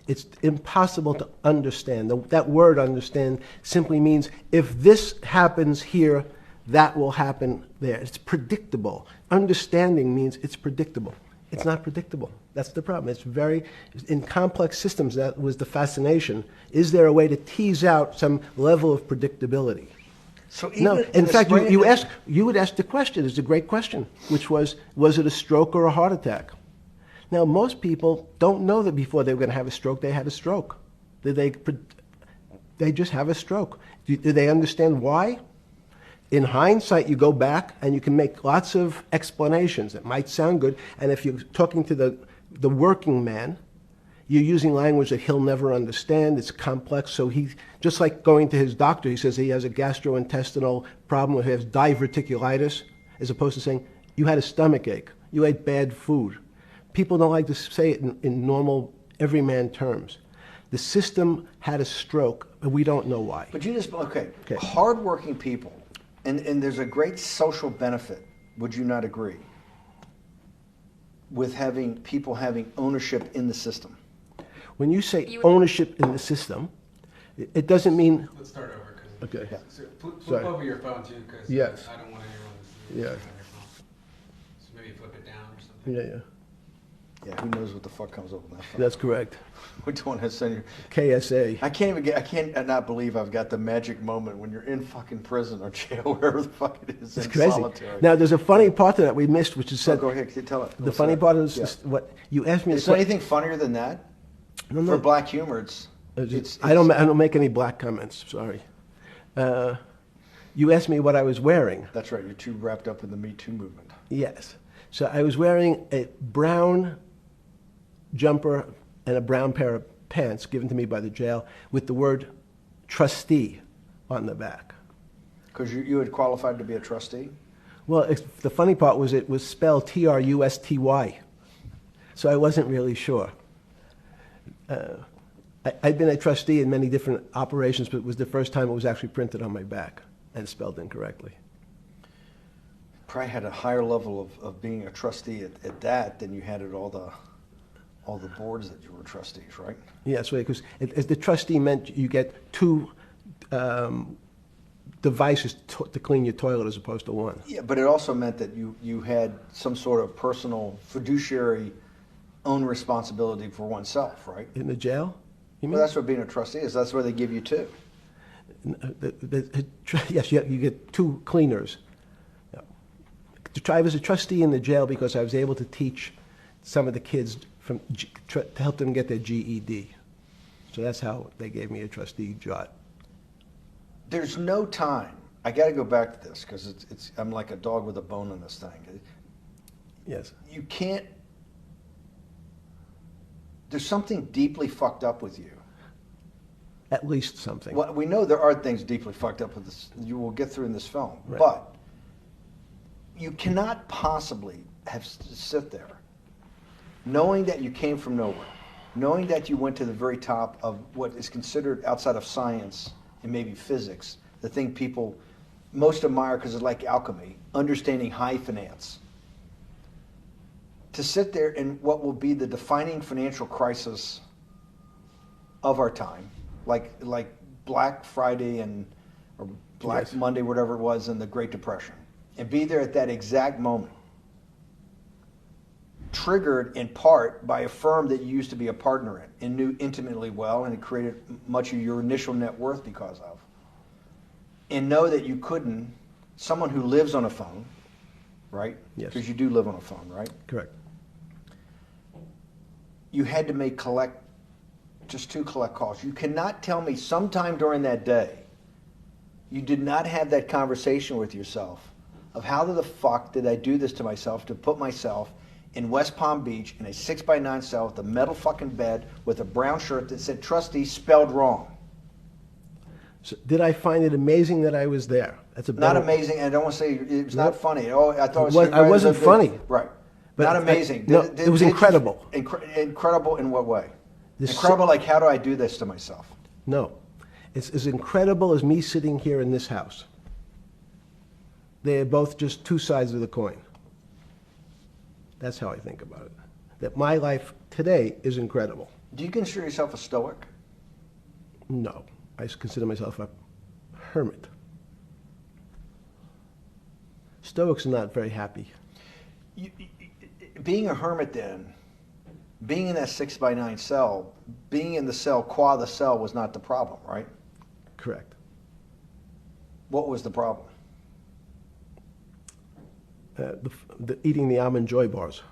It's impossible to understand. That word understand simply means if this happens here, that will happen there. It's predictable. Understanding means it's predictable. It's not predictable. That's the problem. In complex systems, that was the fascination. Is there a way to tease out some level of predictability? So even No. In the fact, spring- you would ask the question. It's a great question, which was it a stroke or a heart attack? Now, most people don't know that before they were going to have a stroke, they had a stroke. They just have a stroke. Do they understand why? In hindsight, you go back and you can make lots of explanations. It might sound good. And if you're talking to the working man, you're using language that he'll never understand. It's complex. So just like going to his doctor, he says he has a gastrointestinal problem or he has diverticulitis, as opposed to saying, you had a stomach ache, you ate bad food. People don't like to say it in normal, everyman terms. The system had a stroke, but we don't know why. But you just, okay. Okay. Hardworking people, and there's a great social benefit, would you not agree, with having people having ownership in the system? When you say ownership in the system, it doesn't mean. Let's start over. Cause Okay. So flip Sorry. over your phone too, because Yes. I don't want anyone to see Yeah. you on your phone. So maybe flip it down or something. Yeah, yeah. Yeah, who knows what the fuck comes up with that phone? That's correct. We don't want to send you. KSA. I can't not believe I've got the magic moment when you're in fucking prison or jail, wherever the fuck it is, It's in crazy. solitary. Now, there's a funny part to that we missed, which is So said. go ahead, tell it. The funny part is what you asked me. Is there anything funnier than that? No, For black humor, it's I don't make any black comments. Sorry. You asked me what I was wearing. That's right. You're too wrapped up in the Me Too movement. Yes. So I was wearing a brown jumper and a brown pair of pants given to me by the jail with the word trustee on the back. Because you had qualified to be a trustee? Well, the funny part was it was spelled Trusty. So I wasn't really sure. I'd been a trustee in many different operations, but it was the first time it was actually printed on my back and spelled incorrectly. Probably had a higher level of being a trustee at that than you had at all the boards that you were trustees, right? Yes, because as the trustee meant you get two devices to clean your toilet as opposed to one. Yeah, but it also meant that you had some sort of personal fiduciary own responsibility for oneself, right? In the jail? You mean? Well, that's what being a trustee is. That's where they give you two. Yes, you get two cleaners. I was a trustee in the jail because I was able to teach some of the kids to help them get their GED. So that's how they gave me a trustee job. There's no time. I got to go back to this because I'm like a dog with a bone in this thing. Yes. You can't. There's something deeply fucked up with you. At least something. Well, we know there are things deeply fucked up with this. You will get through in this film, Right. but you cannot possibly sit there, knowing that you came from nowhere, knowing that you went to the very top of what is considered outside of science and maybe physics, the thing people most admire because it's like alchemy, understanding high finance. To sit there in what will be the defining financial crisis of our time, like Black Friday or Black Yes. Monday, whatever it was, in the Great Depression, and be there at that exact moment, triggered in part by a firm that you used to be a partner in and knew intimately well, and it created much of your initial net worth because of, and know that you couldn't, someone who lives on a phone, right? Yes. Because you do live on a phone, right? Correct. You had to make just 2 collect calls. You cannot tell me sometime during that day you did not have that conversation with yourself of how the fuck did I do this to myself to put myself in West Palm Beach in a 6x9 cell with a metal fucking bed with a brown shirt that said Trustee spelled wrong. So did I find it amazing that I was there? That's a Not better- amazing, and I don't want to say it was not Nope. funny. Oh, I thought it was. I wasn't funny. Right. But Not amazing. no, it was incredible. Incredible in what way? This- Incredible, like how do I do this to myself? No. It's as incredible as me sitting here in this house. They're both just 2 sides of the coin. That's how I think about it. That my life today is incredible. Do you consider yourself a stoic? No. I consider myself a hermit. Stoics are not very happy. Being a hermit then, being in that 6x9 cell, being in the cell qua the cell was not the problem, right? Correct. What was the problem? Eating the almond joy bars.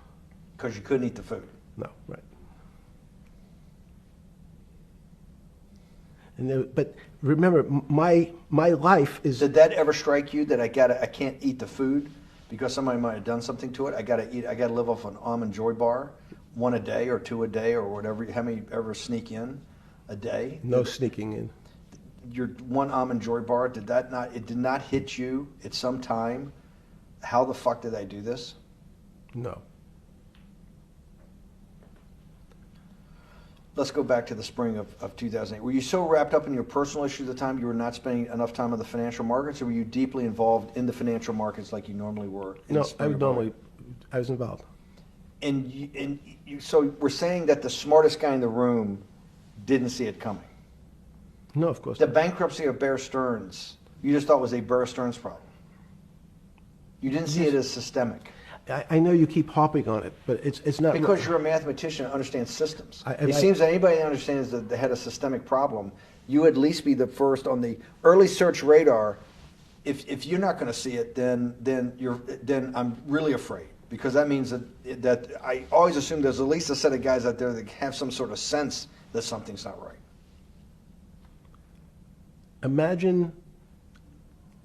Because you couldn't eat the food. No, right. But remember, my life is. Did that ever strike you that I can't eat the food because somebody might have done something to it? I gotta live off an almond joy bar, 1 a day or 2 a day or whatever. How many ever sneak in a day? No sneaking in. Your 1 almond joy bar, it did not hit you at some time? How the fuck did I do this? No. Let's go back to the spring of 2008. Were you so wrapped up in your personal issues at the time you were not spending enough time on the financial markets, or were you deeply involved in the financial markets like you normally were? No, I was involved. So we're saying that the smartest guy in the room didn't see it coming. No, of course The not. bankruptcy of Bear Stearns, you just thought was a Bear Stearns problem. You didn't see it as systemic. I know you keep harping on it, but it's not. Because you're a mathematician and understands systems. It Seems that anybody that understands that they had a systemic problem, you at least be the first on the early search radar. If you're not going to see it, then I'm really afraid, because that means that I always assume there's at least a set of guys out there that have some sort of sense that something's not right. Imagine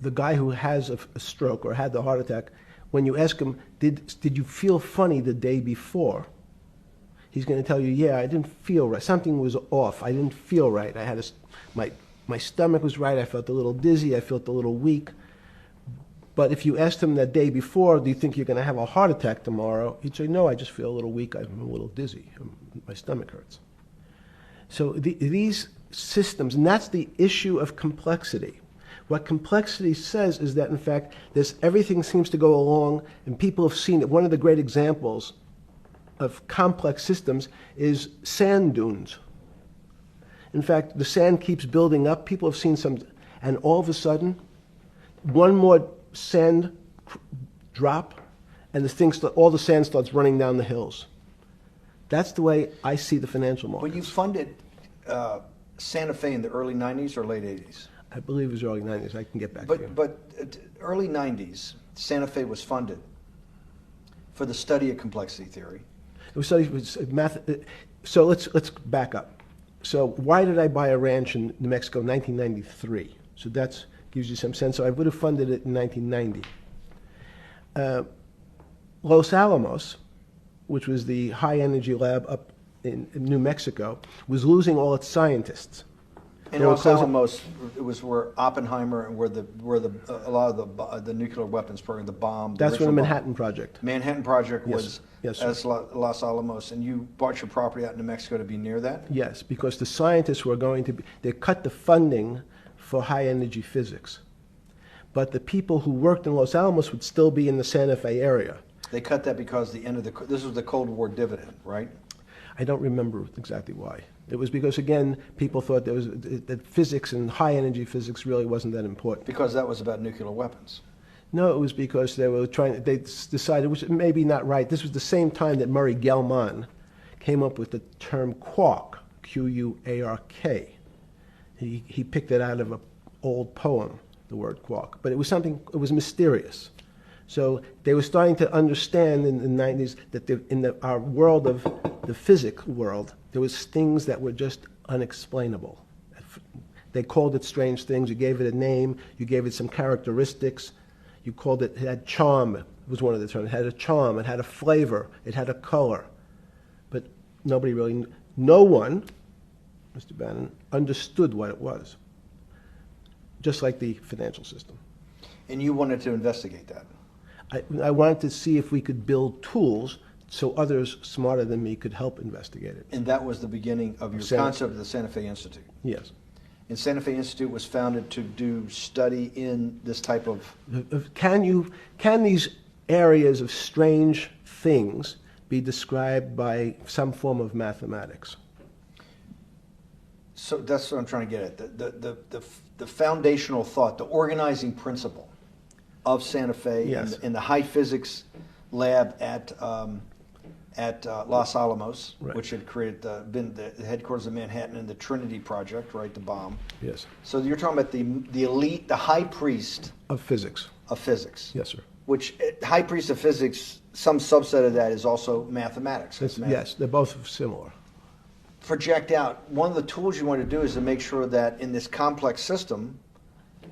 the guy who has a stroke or had the heart attack. When you ask him, did you feel funny the day before? He's going to tell you, yeah, I didn't feel right. Something was off. I didn't feel right. I had my stomach was right. I felt a little dizzy. I felt a little weak. But if you asked him that day before, do you think you're going to have a heart attack tomorrow? He'd say, no, I just feel a little weak. I'm a little dizzy. My stomach hurts. So these systems, and that's the issue of complexity. What complexity says is that, in fact, everything seems to go along, and people have seen it. One of the great examples of complex systems is sand dunes. In fact, the sand keeps building up. People have seen some, and all of a sudden, one more sand drop, and all the sand starts running down the hills. That's the way I see the financial markets. Well, you funded Santa Fe in the early 90s or late 80s? I believe it was early 90s. I can get back to you. But early 90s, Santa Fe was funded for the study of complexity theory. It was studied with math. So let's back up. So why did I buy a ranch in New Mexico in 1993? So that gives you some sense. So I would have funded it in 1990. Los Alamos, which was the high energy lab up in New Mexico, was losing all its scientists. And Los Alamos, it was where Oppenheimer and where a lot of the nuclear weapons program, the bomb. That's where the Manhattan Project. Manhattan Project was Yes, as Los Alamos, and you bought your property out in New Mexico to be near that? Yes, because the scientists were going to be, they cut the funding for high energy physics. But the people who worked in Los Alamos would still be in the Santa Fe area. They cut that because this was the Cold War dividend, right? I don't remember exactly why. It was because, again, people thought that physics and high-energy physics really wasn't that important. Because that was about nuclear weapons. No, it was because they decided, which may be not right, this was the same time that Murray Gell-Mann came up with the term quark, Q-U-A-R-K. He picked it out of an old poem, the word quark. But it was mysterious. So they were starting to understand in the 90s that our world of the physics world, there was things that were just unexplainable. They called it strange things. You gave it a name. You gave it some characteristics. You called it had charm. It was one of the terms. It had a charm. It had a flavor. It had a color. But no one, Mr. Bannon, understood what it was. Just like the financial system. And you wanted to investigate that. I wanted to see if we could build tools so others smarter than me could help investigate it. And that was the beginning of your concept of the Santa Fe Institute. Yes. And Santa Fe Institute was founded to do study in this type of... Can these areas of strange things be described by some form of mathematics? So that's what I'm trying to get at. The foundational thought, the organizing principle of Santa Fe, yes, in the high physics lab at Los Alamos, right, which had been the headquarters of Manhattan, and the Trinity Project, right, the bomb. Yes. So you're talking about the elite, the high priest of physics. Of physics. Yes, sir. Which high priest of physics, some subset of that is also mathematics. Yes, they're both similar. Project out. One of the tools you want to do is to make sure that in this complex system,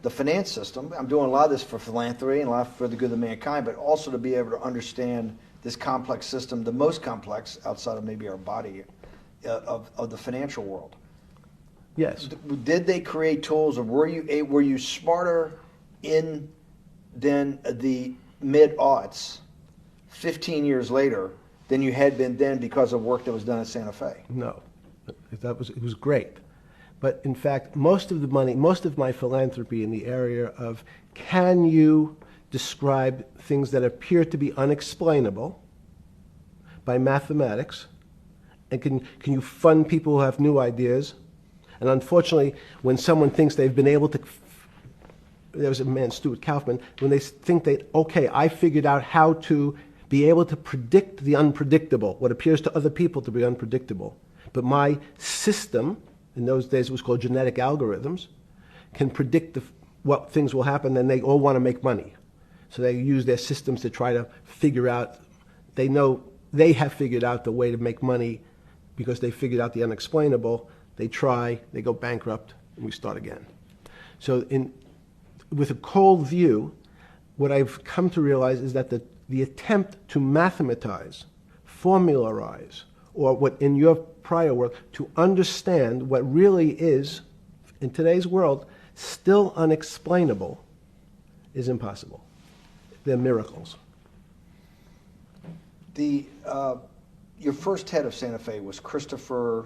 the finance system, I'm doing a lot of this for philanthropy and a lot for the good of mankind, but also to be able to understand this complex system, the most complex outside of maybe our body, of the financial world. Yes. Did they create tools, or were you smarter in than the mid-aughts, 15 years later, than you had been then because of work that was done at Santa Fe? No, it was great. But in fact, most of my philanthropy in the area of can you describe things that appear to be unexplainable by mathematics, and can you fund people who have new ideas? And unfortunately, when someone thinks they've been able to, there was a man, Stuart Kaufman, when they think okay, I figured out how to be able to predict the unpredictable, what appears to other people to be unpredictable. But my system, in those days it was called genetic algorithms, can predict what things will happen, and they all want to make money. So they use their systems to try to figure out, they know they have figured out the way to make money because they figured out the unexplainable. They try, they go bankrupt, and we start again. So with a cold view, what I've come to realize is that the attempt to mathematize, formularize, or what in your prior work, to understand what really is, in today's world, still unexplainable, is impossible. They're miracles. Your first head of Santa Fe was Christopher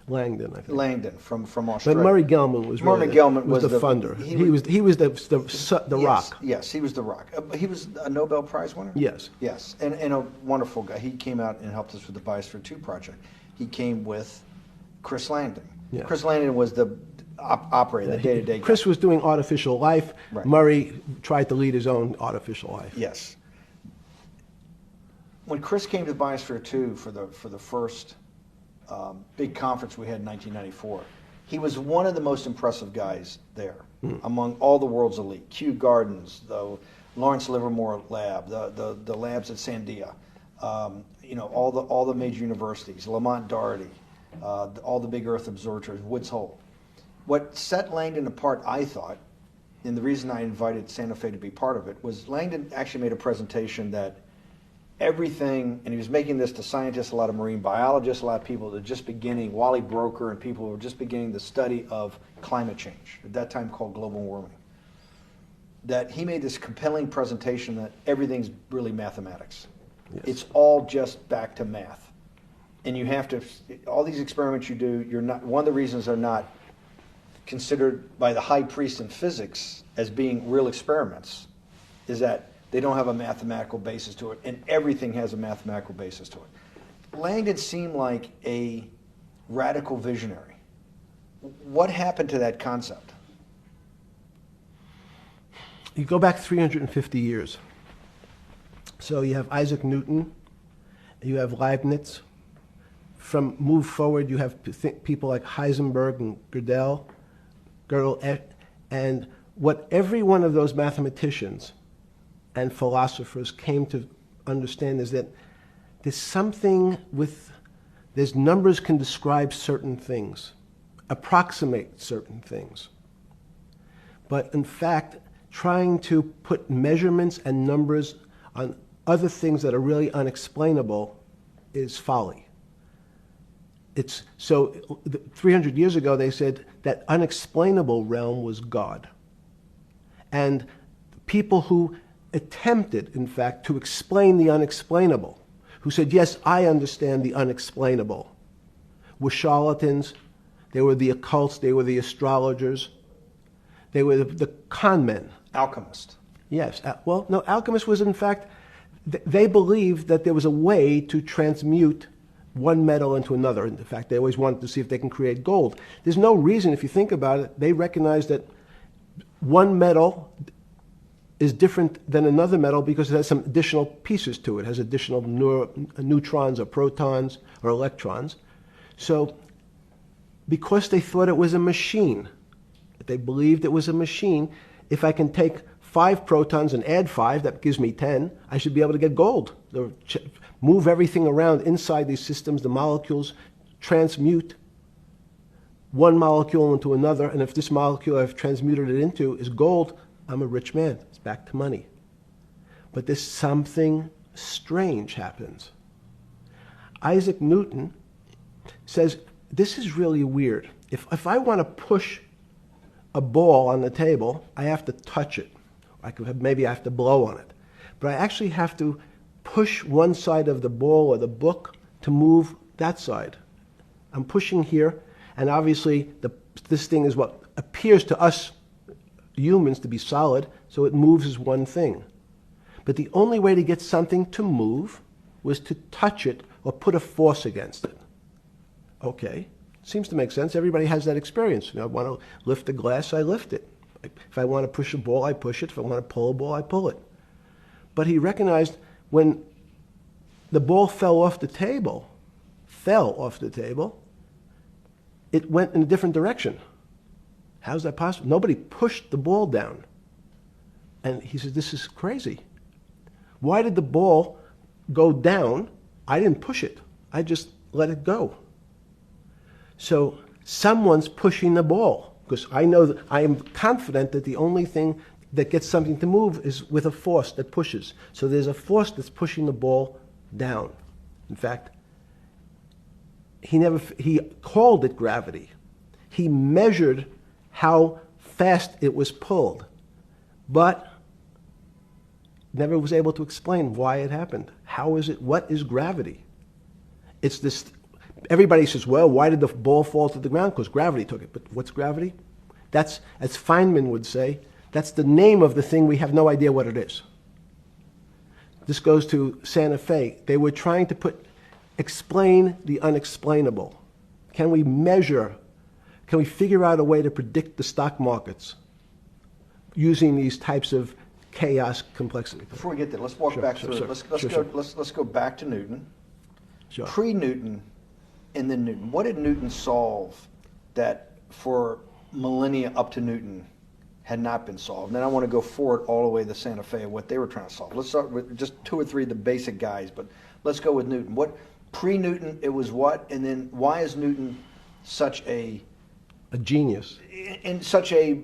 Langdon, I think. Langdon from Australia. But Murray Gell-Mann was the funder. He was the yes, rock. Yes, he was the rock. He was a Nobel Prize winner? Yes. Yes, and a wonderful guy. He came out and helped us with the Biosphere 2 project. He came with Chris Langdon. Yeah. Chris Langdon was the operator, the day-to-day guy. Chris was doing artificial life. Right. Murray tried to lead his own artificial life. Yes. When Chris came to Biosphere 2 for the first big conference we had in 1994, he was one of the most impressive guys there among all the world's elite. Kew Gardens, the Lawrence Livermore lab, the labs at Sandia, all the major universities, Lamont Doherty, all the big Earth observatories, Woods Hole. What set Langdon apart, I thought, and the reason I invited Santa Fe to be part of it, was Langdon actually made a presentation that everything, and he was making this to scientists, a lot of marine biologists, a lot of people that were just beginning, Wally Broker and people who were just beginning the study of climate change, at that time called global warming. That he made this compelling presentation that everything's really mathematics. Yes. It's all just back to math. And you have to, all these experiments you do, one of the reasons they're not considered by the high priest in physics as being real experiments is that they don't have a mathematical basis to it, and everything has a mathematical basis to it. Langdon seemed like a radical visionary. What happened to that concept? You go back 350 years. So you have Isaac Newton, you have Leibniz. From move forward, you have people like Heisenberg and Gödel, and what every one of those mathematicians and philosophers came to understand is that there's numbers can describe certain things, approximate certain things. But in fact, trying to put measurements and numbers on other things that are really unexplainable is folly. 300 years ago, they said that unexplainable realm was God. And people who attempted, in fact, to explain the unexplainable, who said, yes, I understand the unexplainable, were charlatans, they were the occults, they were the astrologers, they were the con men. Alchemist. Yes. Well, no, alchemist was, in fact, they believed that there was a way to transmute one metal into another. In fact, they always wanted to see if they can create gold. There's no reason, if you think about it, they recognize that one metal is different than another metal because it has some additional pieces to it. It has additional neutrons or protons or electrons. So because they thought it was a machine, they believed it was a machine, if I can take 5 protons and add 5, that gives me 10, I should be able to get gold. Move everything around inside these systems, the molecules transmute one molecule into another, and if this molecule I've transmuted it into is gold, I'm a rich man. It's back to money. But there's something strange happens. Isaac Newton says, this is really weird. If I want to push a ball on the table, I have to touch it. Maybe I have to blow on it. But I actually have to push one side of the ball or the book to move that side. I'm pushing here, and obviously this thing is what appears to us humans to be solid, so it moves as one thing. But the only way to get something to move was to touch it or put a force against it. Okay, seems to make sense. Everybody has that experience. I want to lift a glass, I lift it. If I want to push a ball, I push it. If I want to pull a ball, I pull it. But he recognized when the ball fell off the table, it went in a different direction. How's that possible? Nobody pushed the ball down. And he said, this is crazy. Why did the ball go down? I didn't push it. I just let it go. So someone's pushing the ball. Because I know that I am confident that the only thing that gets something to move is with a force that pushes. So there's a force that's pushing the ball down. In fact, he called it gravity. He measured how fast it was pulled, but never was able to explain why it happened. How is it? What is gravity? It's this. Everybody says, well, why did the ball fall to the ground? Because gravity took it. But what's gravity? That's, as Feynman would say, that's the name of the thing. We have no idea what it is. This goes to Santa Fe. They were trying to explain the unexplainable. Can we measure, can we figure out a way to predict the stock markets using these types of chaos complexity? Before we get there, let's walk back through it. Let's go back to Newton. Sure. Pre-Newton and then Newton. What did Newton solve that for millennia up to Newton had not been solved? And then I want to go forward all the way to Santa Fe of what they were trying to solve. Let's start with just 2 or 3 of the basic guys, but let's go with Newton. What pre-Newton it was what, and then why is Newton such a genius? In such a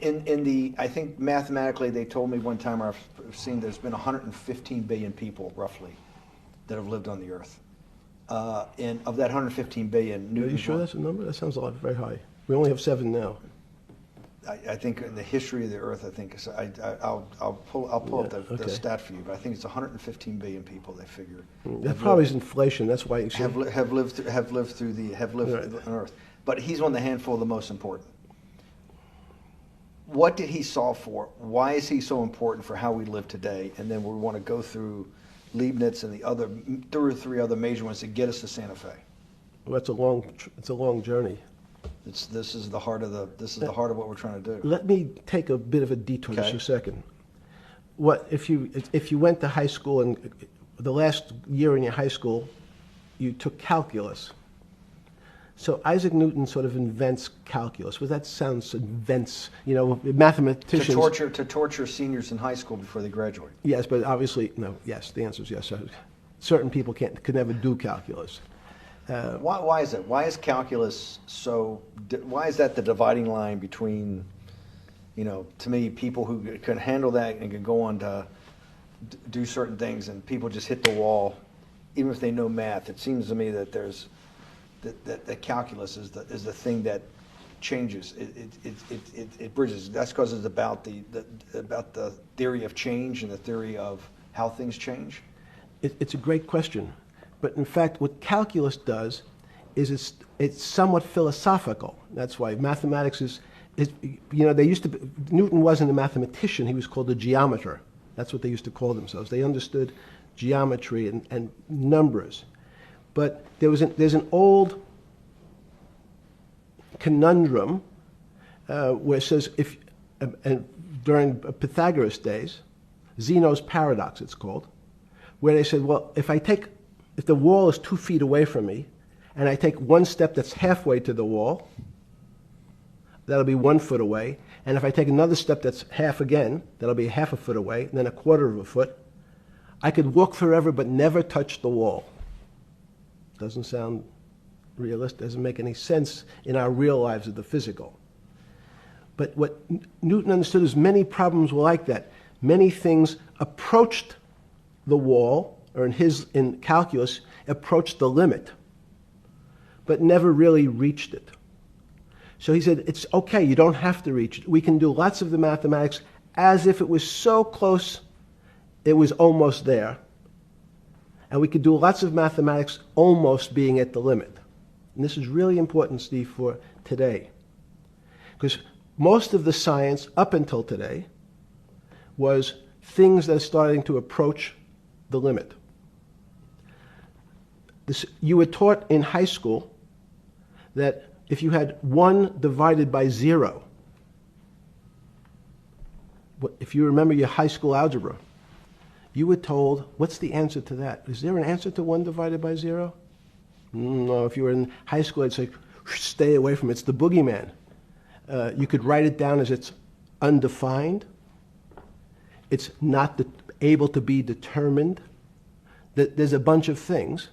in the I think mathematically they told me one time I've seen there's been 115 billion people roughly that have lived on the earth. And of that 115 billion, Newton. Are you sure that's a number? That sounds a lot very high. We only have 7 now. I think in the history of the earth, I think I'll pull up the stat for you, but I think it's 115 billion people. They figure that probably is inflation. That's why you have lived on Earth. But he's one of the handful of the most important. What did he solve for? Why is he so important for how we live today? And then we want to go through Leibniz and the other 3 other major ones to get us to Santa Fe? Well, it's a long journey. This is the heart of what we're trying to do. Let me take a bit of a detour Okay. just a second. What if you went to high school and the last year in your high school, you took calculus? So Isaac Newton sort of invents calculus. Well, that sounds invents, mathematicians. To torture seniors in high school before they graduate. Yes, but obviously, no, yes, the answer is yes. Certain people could never do calculus. Why is it? Why is calculus why is that the dividing line between, to me, people who can handle that and can go on to do certain things, and people just hit the wall, even if they know math? It seems to me that that calculus is the thing that changes. It bridges. That's because it's about the theory of change and the theory of how things change. It's a great question, but in fact, what calculus does is it's somewhat philosophical. That's why mathematics is Newton wasn't a mathematician; he was called a geometer. That's what they used to call themselves. They understood geometry and numbers. But there's an old conundrum where it says during Pythagoras' days, Zeno's paradox it's called, where they said, well, if the wall is 2 feet away from me, and I take one step that's halfway to the wall, that'll be 1 foot away, and if I take another step that's half again, that'll be half a foot away, and then a quarter of a foot, I could walk forever but never touch the wall. Doesn't sound realistic, doesn't make any sense in our real lives of the physical. But what Newton understood is many problems were like that. Many things approached the wall, or in calculus, approached the limit, but never really reached it. So he said, it's okay, you don't have to reach it. We can do lots of the mathematics as if it was so close it was almost there. And we could do lots of mathematics almost being at the limit. And this is really important, Steve, for today. Because most of the science up until today was things that are starting to approach the limit. You were taught in high school that if you had 1 divided by 0, if you remember your high school algebra, you were told, what's the answer to that? Is there an answer to 1 divided by 0? No, if you were in high school, I'd say, stay away from it. It's the boogeyman. You could write it down as it's undefined. It's not able to be determined. There's a bunch of things.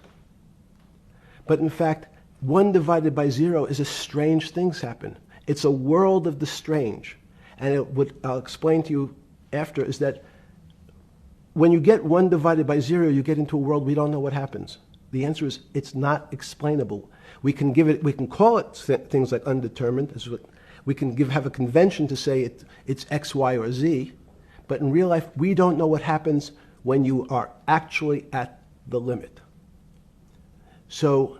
But in fact, 1 divided by 0 is a strange things happen. It's a world of the strange. And what I'll explain to you after is that when you get 1 divided by 0, you get into a world we don't know what happens. The answer is it's not explainable. We can call it things like undetermined. We can have a convention to say it's X, Y, or Z. But in real life, we don't know what happens when you are actually at the limit. So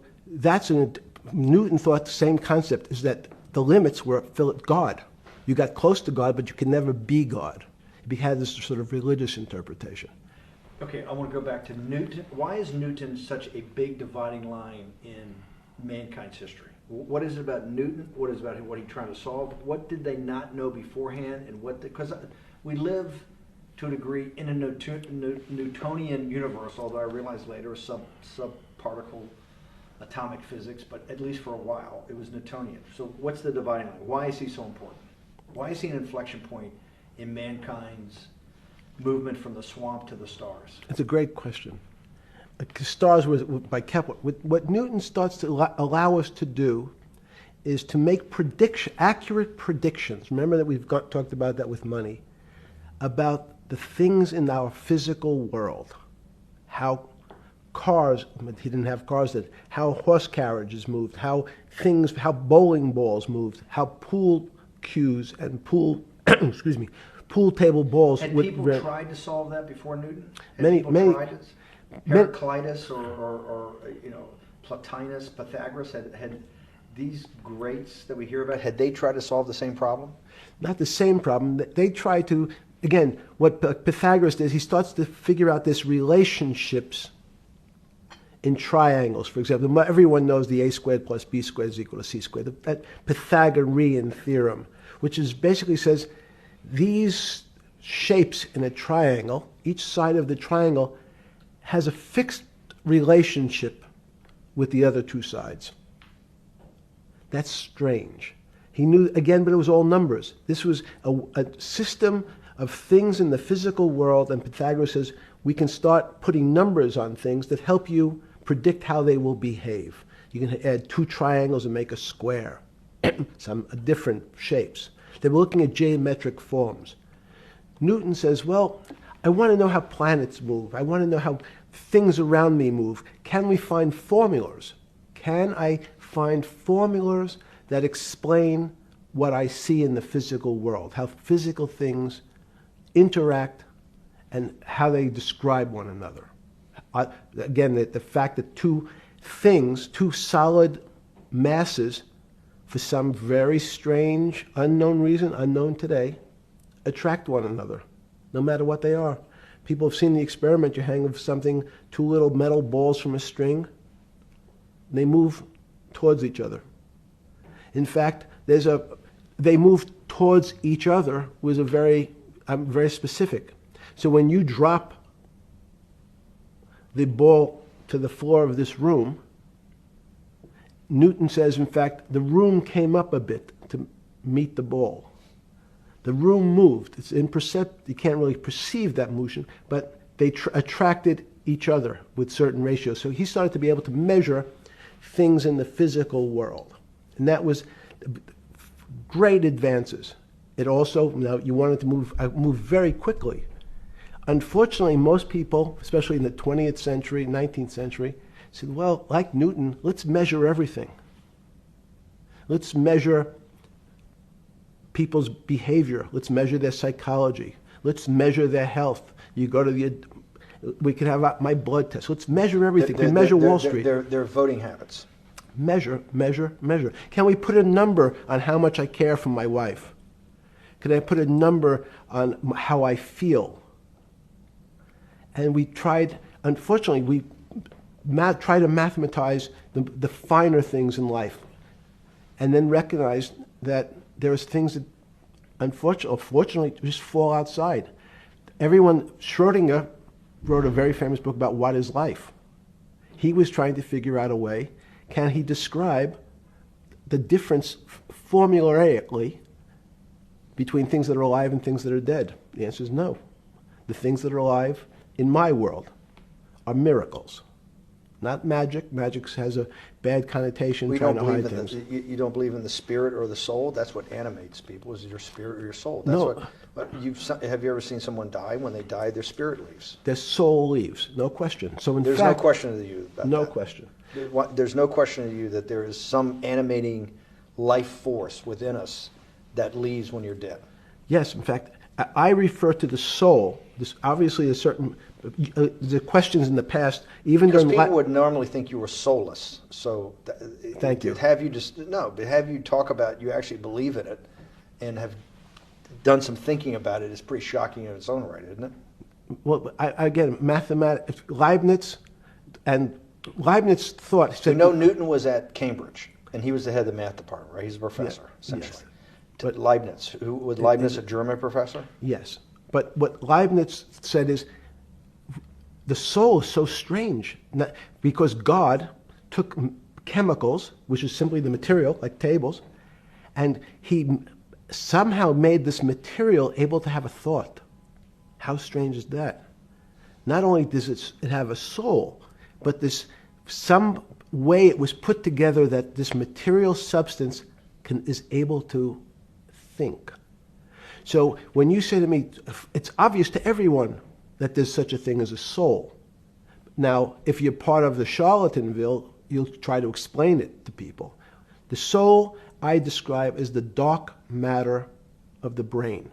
Newton thought the same concept is that the limits were God. You got close to God, but you could never be God. He had this sort of religious interpretation. Okay, I want to go back to Newton. Why is Newton such a big dividing line in mankind's history? What is it about Newton? What is it about what he's trying to solve? What did they not know beforehand? And because we live to a degree in a Newtonian universe, although I realized later it was subparticle atomic physics, but at least for a while it was Newtonian. So what's the dividing line? Why is he so important? Why is he an inflection point in mankind's movement from the swamp to the stars? It's a great question. Stars was by Kepler. What Newton starts to allow us to do is to make accurate predictions. Remember that we've talked about that with money, about the things in our physical world, how cars, he didn't have cars then, how horse carriages moved, how bowling balls moved, how pool cues and pool table balls. Had people tried to solve that before Newton? Many tried it? Heraclitus or Plotinus, Pythagoras had these greats that we hear about. Had they tried to solve the same problem? Not the same problem. They tried to again, what Pythagoras does, he starts to figure out this relationships in triangles. For example, everyone knows the a squared plus b squared is equal to c squared, that Pythagorean theorem, which is basically says these shapes in a triangle, each side of the triangle has a fixed relationship with the other two sides. That's strange. He knew, again, but it was all numbers. This was a system of things in the physical world, and Pythagoras says we can start putting numbers on things that help you predict how they will behave. You can add two triangles and make a square, some different shapes. They were looking at geometric forms. Newton says, well, I want to know how planets move. I want to know how things around me move. Can we find formulas? Can I find formulas that explain what I see in the physical world, how physical things interact and how they describe one another? Again, the fact that two things, two solid masses, for some very strange, unknown reason, unknown today, attract one another, no matter what they are. People have seen the experiment. You hang something, two little metal balls from a string, they move towards each other. In fact, they move towards each other was very specific. So when you drop the ball to the floor of this room, Newton says, in fact, the room came up a bit to meet the ball. The room moved. It's imperceptible. You can't really perceive that motion, but they attracted each other with certain ratios. So he started to be able to measure things in the physical world. And that was great advances. It also, now you wanted to move very quickly. Unfortunately, most people, especially in the 20th century, 19th century, said, well, like Newton, let's measure everything. Let's measure people's behavior. Let's measure their psychology. Let's measure their health. You go to we could have my blood test. Let's measure everything. We measure Wall Street. Their voting habits. Measure, measure, measure. Can we put a number on how much I care for my wife? Can I put a number on how I feel? And we tried, unfortunately, we try to mathematize the finer things in life, and then recognize that there's things that, unfortunately, just fall outside. Schrodinger wrote a very famous book about what is life. He was trying to figure out a way, can he describe the difference formulaically between things that are alive and things that are dead? The answer is no. The things that are alive in my world are miracles, not magic. Magic has a bad connotation, trying to hide things. You don't believe in the spirit or the soul? That's what animates people, is your spirit or your soul. That's No. Have you ever seen someone die? When they die, their spirit leaves. Their soul leaves, no question. So in There's fact, no question to you about no that. question. There's no question to you that there is some animating life force within us that leaves when you're dead. Yes, in fact, I refer to the soul. This obviously is certain. The questions in the past, even Because during people would normally think you were soulless. So, Thank you. But have you talk about you actually believe in it, and have done some thinking about it is pretty shocking in its own right, isn't it? Well, again, mathematics. Leibniz thought. So Newton was at Cambridge, and he was the head of the math department, right? He's a professor, essentially. Yes. But Leibniz, was Leibniz a German professor? Yes, but what Leibniz said is the soul is so strange because God took chemicals, which is simply the material, like tables, and he somehow made this material able to have a thought. How strange is that? Not only does it have a soul, but some way it was put together that this material substance is able to think. So when you say to me, it's obvious to everyone that there's such a thing as a soul. Now, if you're part of the Charlatanville, you'll try to explain it to people. The soul I describe as the dark matter of the brain.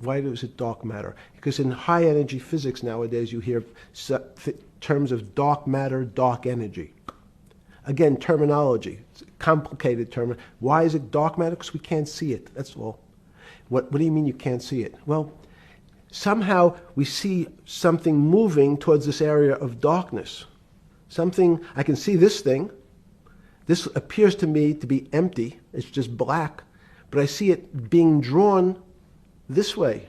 Why is it dark matter? Because in high energy physics nowadays you hear terms of dark matter, dark energy. Again, terminology. It's a complicated term. Why is it dark matter? Because we can't see it. That's all. What do you mean you can't see it? Well, somehow we see something moving towards this area of darkness. Something, I can see this thing. This appears to me to be empty. It's just black. But I see it being drawn this way.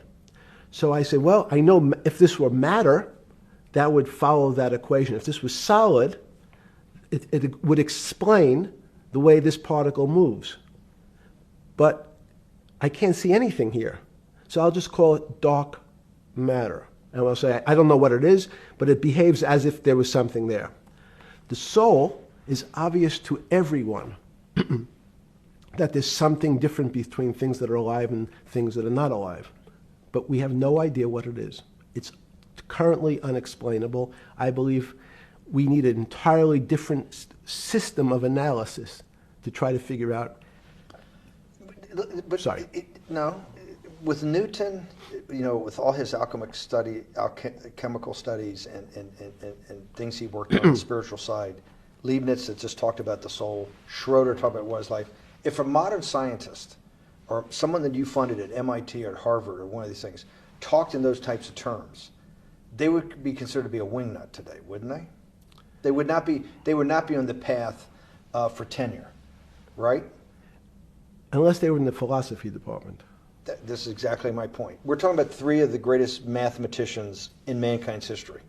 So I say, well, I know if this were matter, that would follow that equation. If this was solid, it would explain the way this particle moves. But I can't see anything here. So I'll just call it dark matter. And I'll say, I don't know what it is, but it behaves as if there was something there. The soul is obvious to everyone that there's something different between things that are alive and things that are not alive. But we have no idea what it is. It's currently unexplainable. I believe we need an entirely different system of analysis to try to figure out. But Sorry. No, with Newton, with all his alchemical studies and things he worked on the spiritual side, Leibniz that just talked about the soul, Schroeder talked about what is life. If a modern scientist or someone that you funded at MIT or at Harvard or one of these things talked in those types of terms, they would be considered to be a wingnut today, wouldn't they? They would not be. They would not be on the path for tenure, right? Unless they were in the philosophy department. This is exactly my point. We're talking about three of the greatest mathematicians in mankind's history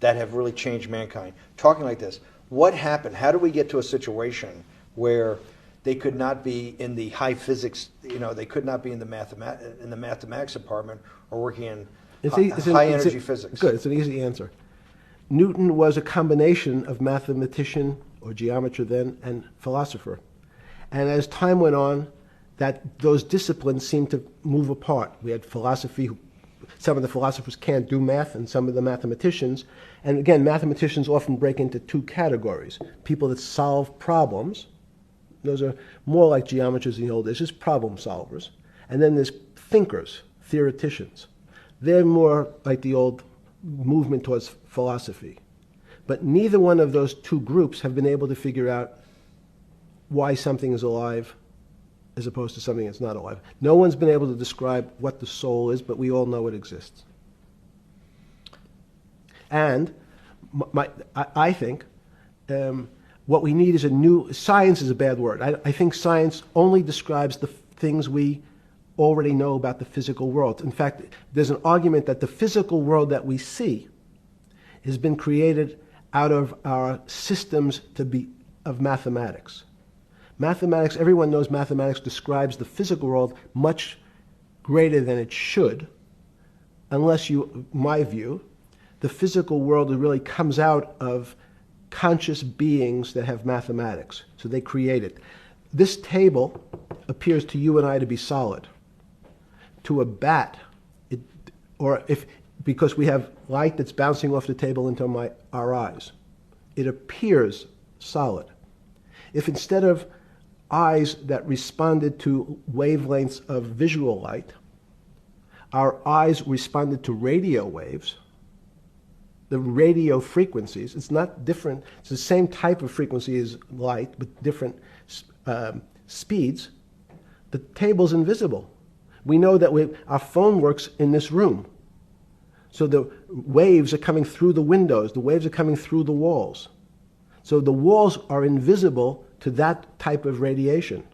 that have really changed mankind. Talking like this, what happened? How do we get to a situation where they could not be in the high physics? They could not be in the mathematics department or working in high energy physics. Good. It's an easy answer. Newton was a combination of mathematician or geometer then and philosopher, and as time went on, those disciplines seemed to move apart. We had philosophy. Some of the philosophers can't do math, and some of the mathematicians. And again, mathematicians often break into two categories: people that solve problems. Those are more like geometers in the old days, just problem solvers. And then there's thinkers, theoreticians. They're more like the old movement towards philosophy. But neither one of those two groups have been able to figure out why something is alive as opposed to something that's not alive. No one's been able to describe what the soul is, but we all know it exists. And I think what we need is a new... Science is a bad word. I think science only describes the things we already know about the physical world. In fact, there's an argument that the physical world that we see has been created out of our systems of mathematics. Mathematics, everyone knows mathematics describes the physical world much greater than it should, unless my view, the physical world really comes out of conscious beings that have mathematics. So they create it. This table appears to you and I to be solid. To a bat, because we have light that's bouncing off the table into our eyes, it appears solid. If instead of eyes that responded to wavelengths of visual light, our eyes responded to radio waves, the radio frequencies, it's not different, it's the same type of frequency as light, but different speeds, the table's invisible. We know that our phone works in this room. So the waves are coming through the windows, the waves are coming through the walls. So the walls are invisible to that type of radiation,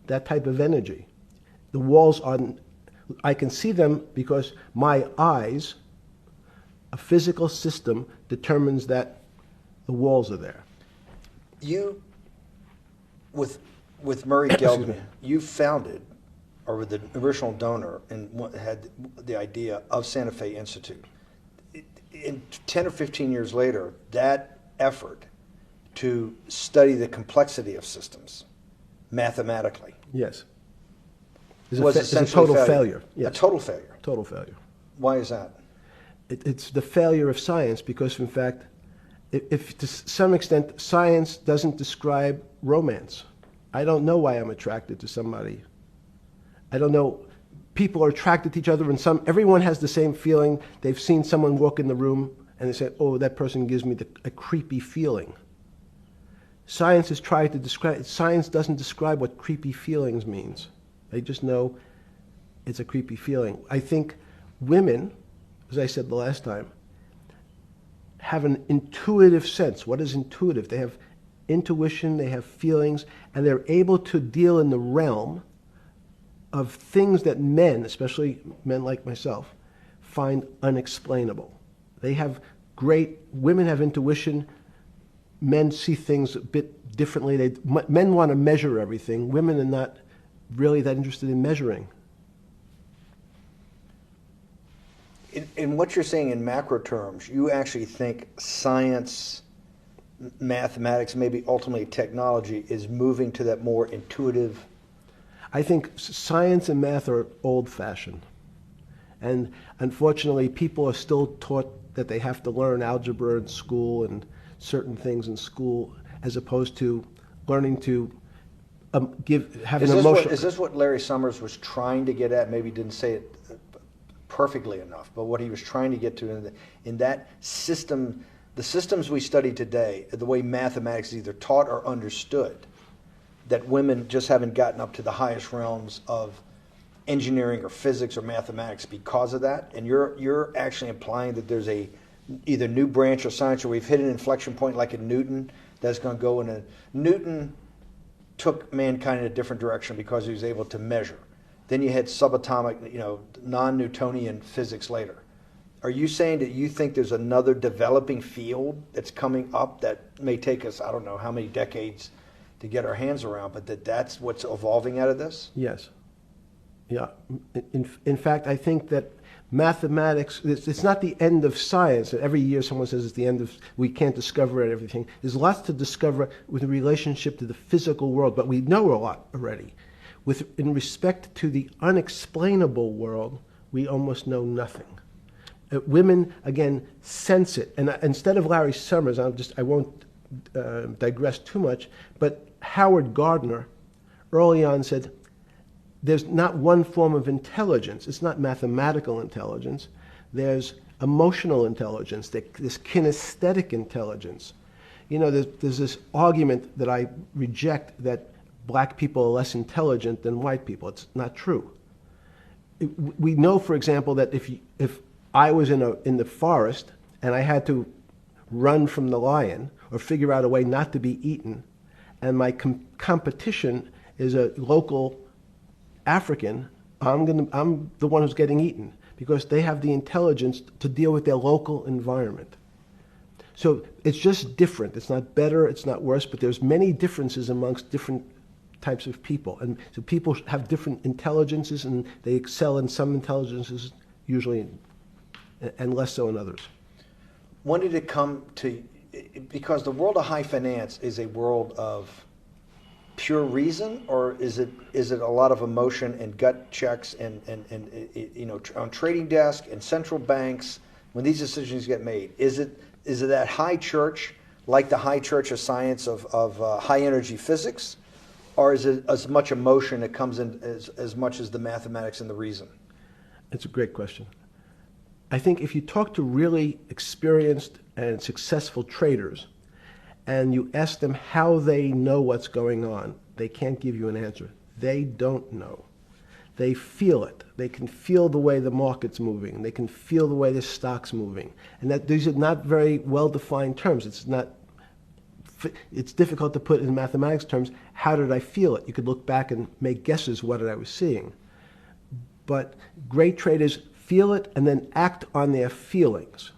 that type of energy. The walls I can see them because my eyes, a physical system determines that the walls are there. You, with Murray Geldman, you founded, or with the original donor, and had the idea of Santa Fe Institute. In 10 or 15 years later, that effort to study the complexity of systems mathematically. Yes. It's a total failure. Yes. A total failure. Total failure. Why is that? It's the failure of science because, in fact, if to some extent science doesn't describe romance, I don't know why I'm attracted to somebody. I don't know. People are attracted to each other, and everyone has the same feeling. They've seen someone walk in the room, and they say, "Oh, that person gives me a creepy feeling." Science has tried to describe. Science doesn't describe what creepy feelings means. They just know it's a creepy feeling. I think women as I said the last time, have an intuitive sense. What is intuitive? They have intuition, they have feelings, and they're able to deal in the realm of things that men, especially men like myself, find unexplainable. They have women have intuition, men see things a bit differently. Men want to measure everything. Women are not really that interested in measuring. In what you're saying in macro terms, you actually think science, mathematics, maybe ultimately technology is moving to that more intuitive? I think science and math are old-fashioned. And unfortunately, people are still taught that they have to learn algebra in school and certain things in school, as opposed to learning to have an emotional... Is this what Larry Summers was trying to get at? Maybe he didn't say it perfectly enough, but what he was trying to get to in that system, the systems we study today, the way mathematics is either taught or understood, that women just haven't gotten up to the highest realms of engineering or physics or mathematics because of that, and you're actually implying that there's a either new branch of science, or we've hit an inflection point like in Newton that's going to go in a... Newton took mankind in a different direction because he was able to measure. Then you had subatomic, non-Newtonian physics later. Are you saying that you think there's another developing field that's coming up that may take us, I don't know how many decades to get our hands around, but that's what's evolving out of this? Yes. Yeah. In fact, I think that mathematics, it's not the end of science. Every year someone says it's the end of, we can't discover everything. There's lots to discover with relationship to the physical world, but we know a lot already. In respect to the unexplainable world, we almost know nothing. Women, again, sense it. And instead of Larry Summers, I won't digress too much, but Howard Gardner early on said, there's not one form of intelligence. It's not mathematical intelligence. There's emotional intelligence. There's kinesthetic intelligence. There's this argument that I reject that black people are less intelligent than white people. It's not true. We know, for example, that if I was in the forest and I had to run from the lion or figure out a way not to be eaten, and my competition is a local African, I'm the one who's getting eaten because they have the intelligence to deal with their local environment. So it's just different. It's not better, it's not worse, but there's many differences amongst different types of people. And so people have different intelligences, and they excel in some intelligences usually and less so in others. When did it come to, because the world of high finance is a world of pure reason, or is it a lot of emotion and gut checks and on trading desk and central banks when these decisions get made? Is it that high church, like the high church of science of high energy physics, or is it as much emotion that comes in as much as the mathematics and the reason? It's a great question. I think if you talk to really experienced and successful traders and you ask them how they know what's going on, they can't give you an answer. They don't know. They feel it. They can feel the way the market's moving. They can feel the way the stock's moving. And that these are not very well-defined terms. It's difficult to put in mathematics terms, how did I feel it? You could look back and make guesses what I was seeing. But great traders feel it and then act on their feelings.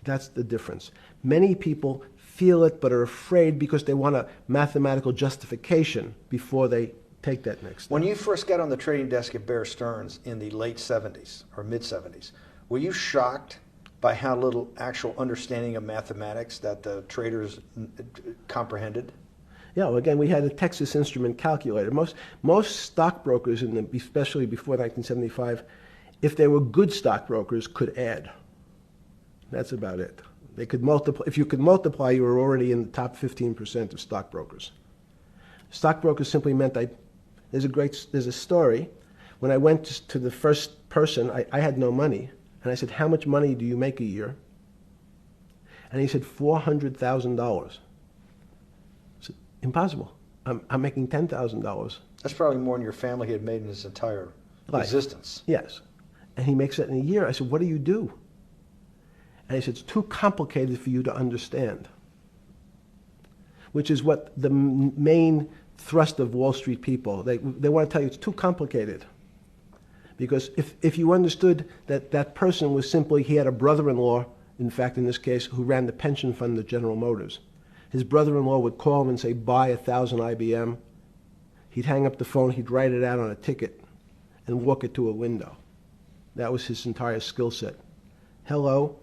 That's the difference. Many people feel it but are afraid because they want a mathematical justification before they take that next step. When you first got on the trading desk at Bear Stearns in the late 70s or mid 70s, were you shocked by how little actual understanding of mathematics that the traders comprehended? Yeah, well, again, we had a Texas Instrument calculator. Most stockbrokers, especially before 1975, if they were good stockbrokers, could add. That's about it. They could multiply. If you could multiply, you were already in the top 15% of stockbrokers. Stockbrokers simply meant there's a story. When I went to the first person, I had no money. And I said, how much money do you make a year? And he said, $400,000. I said, impossible. I'm making $10,000. That's probably more than your family had made in his entire existence. Yes. And he makes that in a year. I said, what do you do? And he said, it's too complicated for you to understand, which is what the main thrust of Wall Street people, they want to tell you it's too complicated. Because if you understood that that person was simply, he had a brother-in-law, in fact, in this case, who ran the pension fund at General Motors. His brother-in-law would call him and say, buy 1,000 IBM. He'd hang up the phone, he'd write it out on a ticket and walk it to a window. That was his entire skill set. Hello,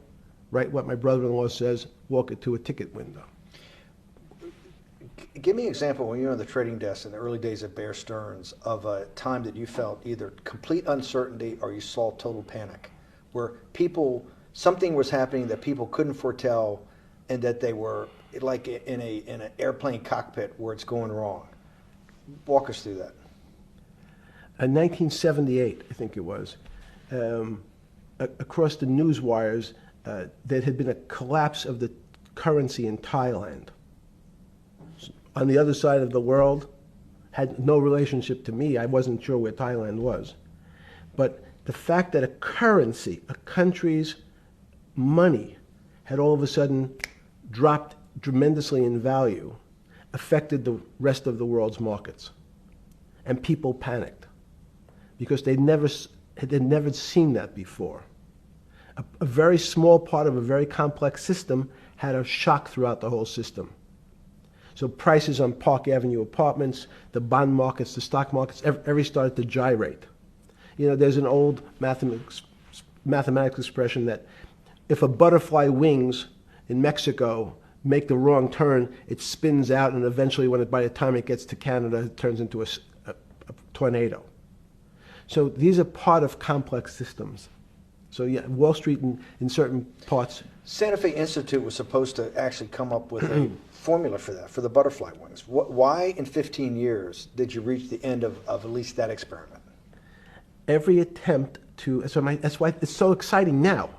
write what my brother-in-law says, walk it to a ticket window. Give me an example when you were on the trading desk in the early days of Bear Stearns of a time that you felt either complete uncertainty or you saw total panic, where something was happening that people couldn't foretell and that they were like in an airplane cockpit where it's going wrong. Walk us through that. In 1978, I think it was, across the news wires, there had been a collapse of the currency in Thailand. On the other side of the world, had no relationship to me. I wasn't sure where Thailand was. But the fact that a currency, a country's money, had all of a sudden dropped tremendously in value, affected the rest of the world's markets. And people panicked because they'd never seen that before. A very small part of a very complex system had a shock throughout the whole system. So prices on Park Avenue apartments, the bond markets, the stock markets, every started to gyrate. You know, there's an old mathematical expression that if a butterfly wings in Mexico make the wrong turn, it spins out, and eventually, by the time it gets to Canada, it turns into a tornado. So these are part of complex systems. So yeah, Wall Street in certain parts. Santa Fe Institute was supposed to actually come up with a formula for that, for the butterfly wings. Why in 15 years did you reach the end of at least that experiment? Every attempt to, that's why it's so exciting now,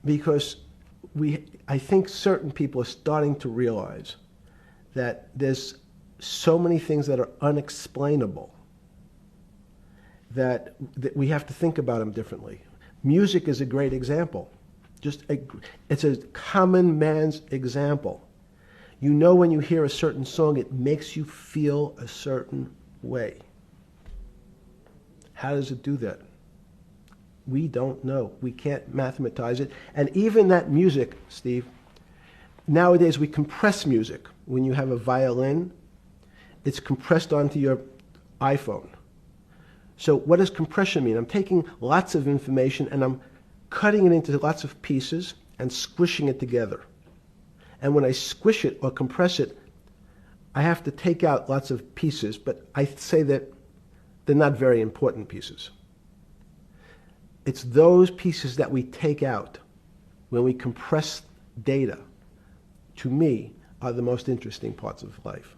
because I think certain people are starting to realize that there's so many things that are unexplainable that we have to think about them differently. Music is a great example. It's a common man's example. You know, when you hear a certain song, it makes you feel a certain way. How does it do that? We don't know. We can't mathematize it. And even that music, Steve, nowadays we compress music. When you have a violin, it's compressed onto your iPhone. So what does compression mean? I'm taking lots of information and I'm cutting it into lots of pieces and squishing it together. And when I squish it or compress it, I have to take out lots of pieces, but I say that they're not very important pieces. It's those pieces that we take out when we compress data, to me, are the most interesting parts of life.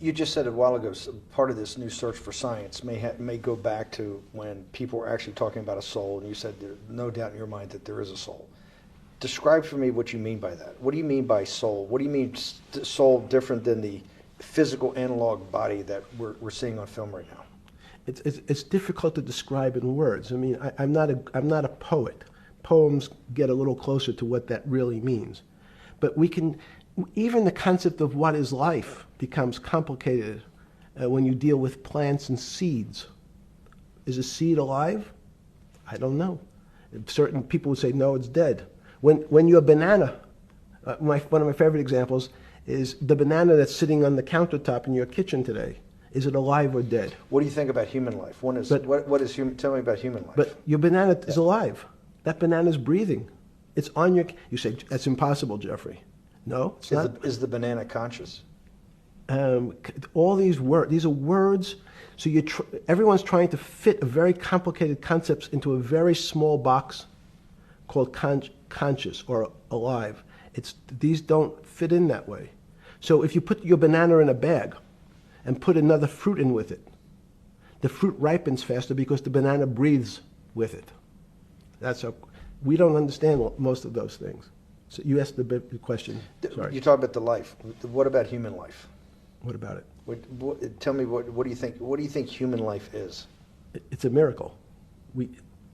You just said a while ago, part of this new search for science may go back to when people were actually talking about a soul, and you said there's no doubt in your mind that there is a soul. Describe for me what you mean by that. What do you mean by soul? What do you mean soul different than the physical analog body that we're seeing on film right now? It's difficult to describe in words. I mean, I'm not a poet. Poems get a little closer to what that really means. But even the concept of what is life becomes complicated when you deal with plants and seeds. Is a seed alive? I don't know. Certain people would say, no, it's dead. When your banana, one of my favorite examples is the banana that's sitting on the countertop in your kitchen today. Is it alive or dead? What do you think about human life? Tell me about human life. But your banana is alive. That banana is breathing. It's on your. You say that's impossible, Jeffrey. No, it's not. Is the banana conscious? All these words. These are words. So everyone's trying to fit a very complicated concepts into a very small box called conscious or alive. These don't fit in that way. So if you put your banana in a bag and put another fruit in with it, the fruit ripens faster because the banana breathes with it. We don't understand most of those things. So you asked the question. Sorry. You talk about the life. What about human life? What about it? Tell me what do you think? What do you think human life is? It's a miracle.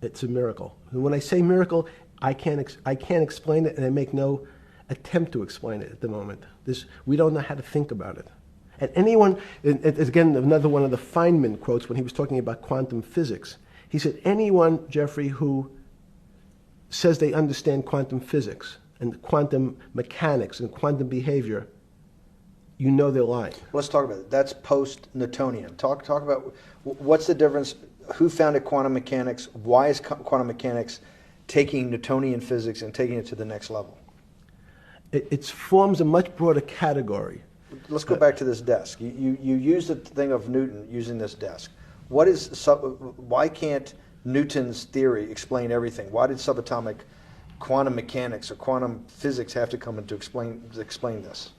It's a miracle. And when I say miracle, I can't explain it, and I make no attempt to explain it at the moment. We don't know how to think about it. And anyone, again, another one of the Feynman quotes when he was talking about quantum physics. He said, anyone, Jeffrey, who says they understand quantum physics and quantum mechanics and quantum behavior, you know they're lying. Let's talk about it. That's post-Newtonian. Talk about what's the difference, who founded quantum mechanics, why is quantum mechanics taking Newtonian physics and taking it to the next level? It forms a much broader category. Let's go back to this desk. You use the thing of Newton using this desk. Why can't Newton's theory explain everything? Why did subatomic quantum mechanics or quantum physics have to come in to explain this?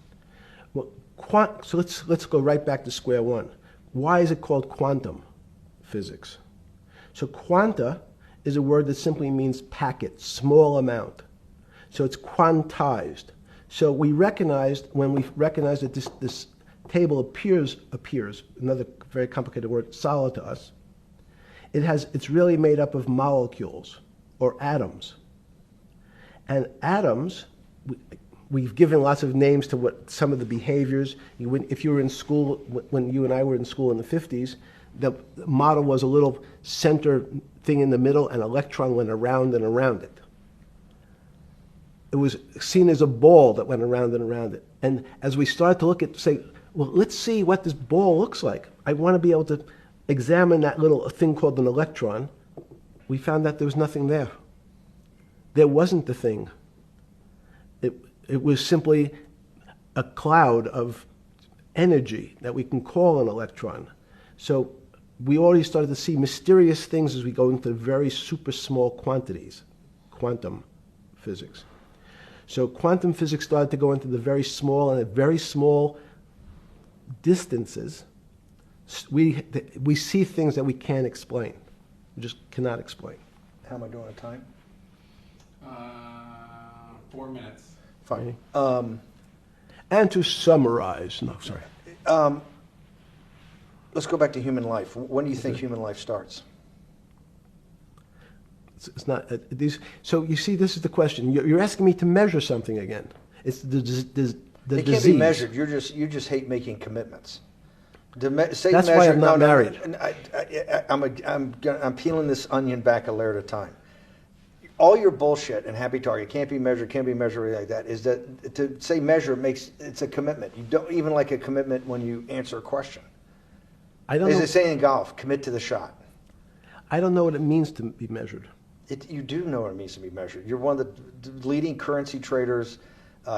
Well, so let's go right back to square one. Why is it called quantum physics? So quanta is a word that simply means packet, small amount. So it's quantized. So we recognized, when we recognized that this table appears, another very complicated word, solid to us, it's really made up of molecules or atoms. And atoms, we've given lots of names to what some of the behaviors. If you were in school, when you and I were in school in the 50s, the model was a little center thing in the middle, and an electron went around and around it. It was seen as a ball that went around and around it. And as we started to look at, say, well, let's see what this ball looks like. I want to be able to examine that little thing called an electron. We found that there was nothing there. There wasn't the thing. It was simply a cloud of energy that we can call an electron. So we already started to see mysterious things as we go into very super small quantities, quantum physics. So quantum physics started to go into the very small, and at very small distances, we see things that we can't explain. We just cannot explain. How am I doing on time? 4 minutes. Fine. And to summarize, no, sorry. Let's go back to human life. When do you think human life starts? It's not these. So you see, this is the question. You're asking me to measure something again. It's the disease. It can't be measured. You just hate making commitments. That's why I'm not married. I'm peeling this onion back a layer at a time. All your bullshit and happy target can't be measured like that. Is that to say measure it's a commitment. You don't even like a commitment when you answer a question. I don't know. As they say in golf, commit to the shot. I don't know what it means to be measured. You do know what it means to be measured. You're one of the leading currency traders,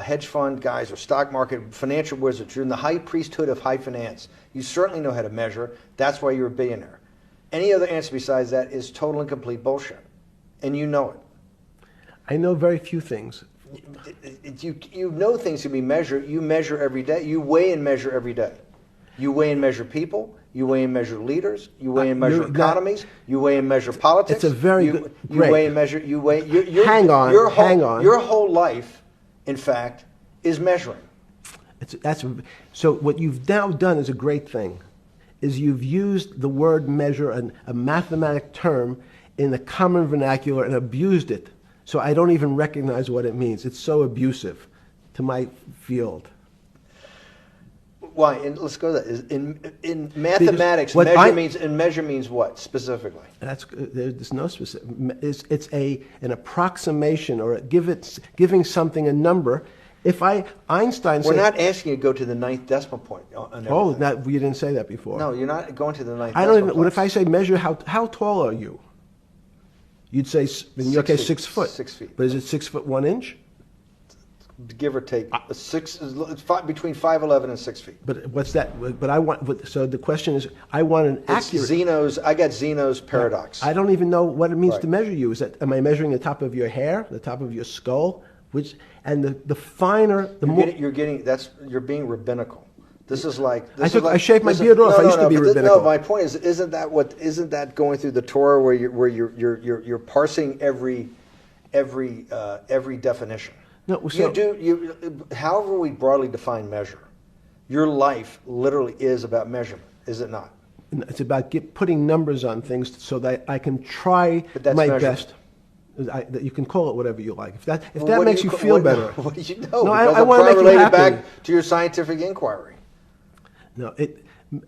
hedge fund guys, or stock market financial wizards. You're in the high priesthood of high finance. You certainly know how to measure. That's why you're a billionaire. Any other answer besides that is total and complete bullshit, and you know it. I know very few things. You know things can be measured. You measure every day. You weigh and measure every day. You weigh and measure people. You weigh and measure leaders. You weigh and measure economies. You weigh and measure politics. It's a very good. You weigh and measure. You weigh. Hang on. Your whole life, in fact, is measuring. So what you've now done is a great thing, is you've used the word measure, a mathematic term, in the common vernacular and abused it. So I don't even recognize what it means. It's so abusive to my field. Why? And let's go to that. In mathematics, measure means what specifically? There's no specific. It's an approximation, or giving something a number. Einstein said, we're not asking you to go to the 9th decimal point. You didn't say that before. No, you're not going to the 9th. I don't even. What if I say measure how tall are you? You'd say in your case 6 foot. 6 feet. But is it 6 foot 1 inch? Give or take, between 5'11" and 6 feet. But what's that? But I want. So the question is, I want an accurate. I got Zeno's paradox. I don't even know what it means to measure you. Am I measuring the top of your hair, the top of your skull, and the finer, the more you're being rabbinical. This is like I shaved my beard off. I used to be rabbinical. No, my point is, isn't that going through the Torah where you're parsing every definition? No, so, however we broadly define measure, your life literally is about measurement, is it not? It's about putting numbers on things so that I can try my best. That you can call it whatever you like. If that Well, what do makes you feel better. What do you know? No, Because I I'm wanna make you related happy. back to your scientific inquiry. No,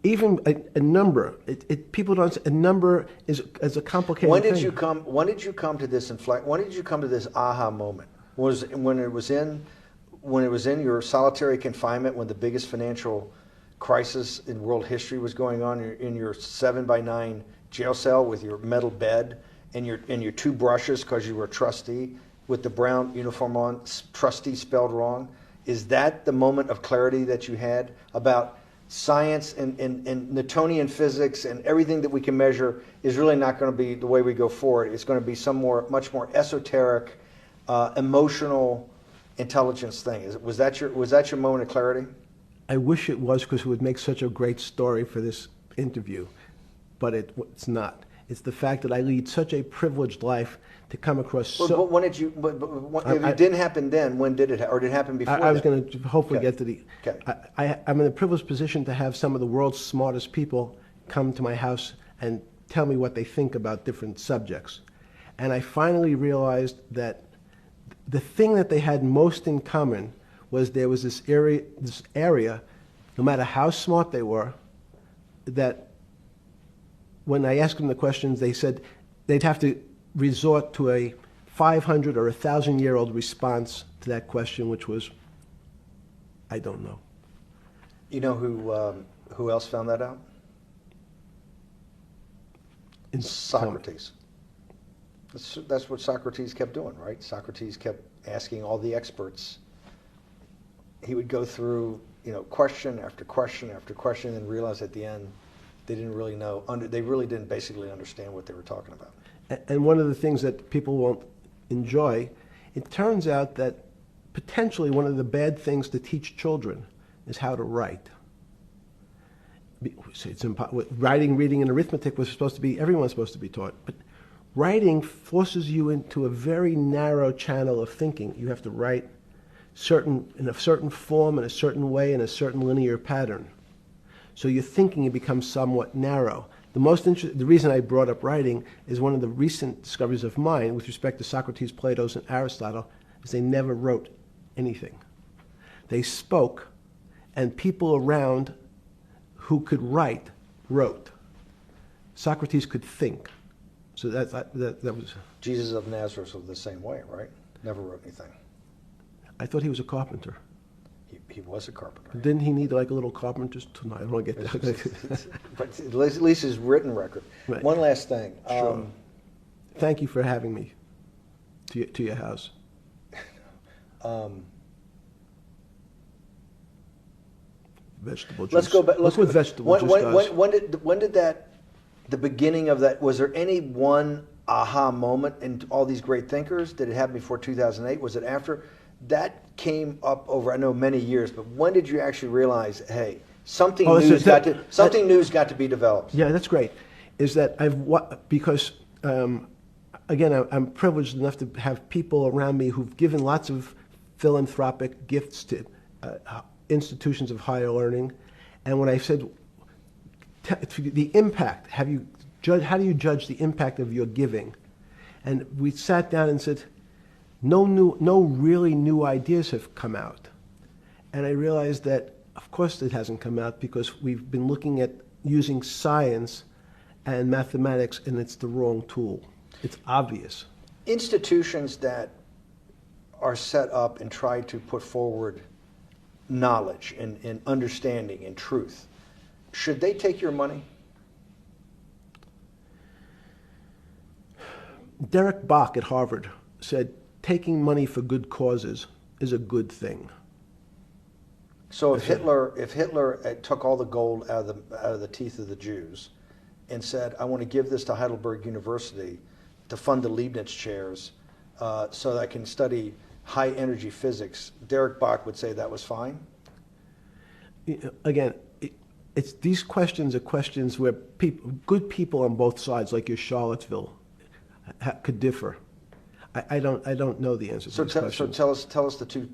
even a number. People don't. A number is a complicated When did thing. you come? When did you come to this When did you come to this aha moment? Was when it was in your solitary confinement, when the biggest financial crisis in world history was going on, in your 7x9 jail cell with your metal bed and your two brushes because you were a trustee with the brown uniform on, trustee spelled wrong. Is that the moment of clarity that you had about science and Newtonian physics and everything that we can measure is really not going to be the way we go forward? It's going to be much more esoteric, emotional intelligence thing. Was that your moment of clarity? I wish it was, because it would make such a great story for this interview, but it's not. It's the fact that I lead such a privileged life to come across. But when did you? If it didn't happen then, when did it? Or did it happen before? I was going to hopefully get to the. Okay. I'm in a privileged position to have some of the world's smartest people come to my house and tell me what they think about different subjects, and I finally realized that the thing that they had most in common was there was this area, no matter how smart they were, that when I asked them the questions, they said they'd have to resort to a 500 or 1,000-year-old response to that question, which was, I don't know. You know who else found that out? Socrates. That's what Socrates kept doing, right? Socrates kept asking all the experts. He would go through, question after question after question, and realize at the end they didn't really know. They really didn't basically understand what they were talking about. And one of the things that people won't enjoy, it turns out that potentially one of the bad things to teach children is how to write. Writing, reading, and arithmetic was supposed to be, everyone's supposed to be taught. But writing forces you into a very narrow channel of thinking. You have to write in a certain form, in a certain way, in a certain linear pattern. So your thinking becomes somewhat narrow. The reason I brought up writing is one of the recent discoveries of mine with respect to Socrates, Plato, and Aristotle is they never wrote anything. They spoke, and people around who could write wrote. Socrates could think. So that was... Jesus of Nazareth was the same way, right? Never wrote anything. I thought he was a carpenter. He was a carpenter. Didn't he need like a little carpenter's tonight? I don't want to get that. But at least his written record. Right. One last thing. Sure. Thank you for having me to your house. Vegetable juice. Let's go back. Look what vegetable juice does. When did that? The beginning of that. Was there any one aha moment in all these great thinkers? Did it happen before 2008? Was it after? That came up over, I know, many years, but when did you actually realize, hey, something new's got to be developed? Yeah, that's great. Is that because again, I'm privileged enough to have people around me who've given lots of philanthropic gifts to institutions of higher learning, and when I said the impact, how do you judge the impact of your giving? And we sat down and said, no really new ideas have come out. And I realized that, of course, it hasn't come out because we've been looking at using science and mathematics, and it's the wrong tool. It's obvious. Institutions that are set up and try to put forward knowledge and understanding and truth, should they take your money? Derek Bach at Harvard said, taking money for good causes is a good thing. So if Hitler took all the gold out of the teeth of the Jews and said, I want to give this to Heidelberg University to fund the Leibniz chairs so that I can study high energy physics, Derek Bach would say that was fine? Again, these questions are questions where good people on both sides, like your Charlottesville, could differ. I don't know the answer to these questions. So tell us the two.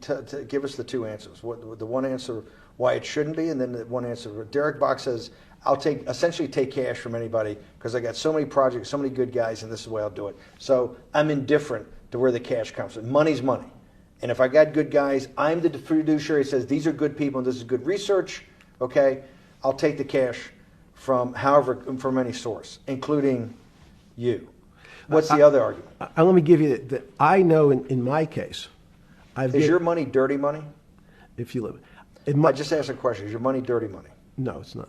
Give us the two answers. The one answer why it shouldn't be, and then the one answer. Derek Bach says, I'll essentially take cash from anybody because I got so many projects, so many good guys, and this is the way I'll do it. So I'm indifferent to where the cash comes from. Money's money. And if I got good guys, I'm the fiduciary that says these are good people and this is good research, okay? I'll take the cash from any source, including you. What's the other argument? Let me give you that. I know in my case, Is your money dirty money? If you live, I just asked a question. Is your money dirty money? No, it's not.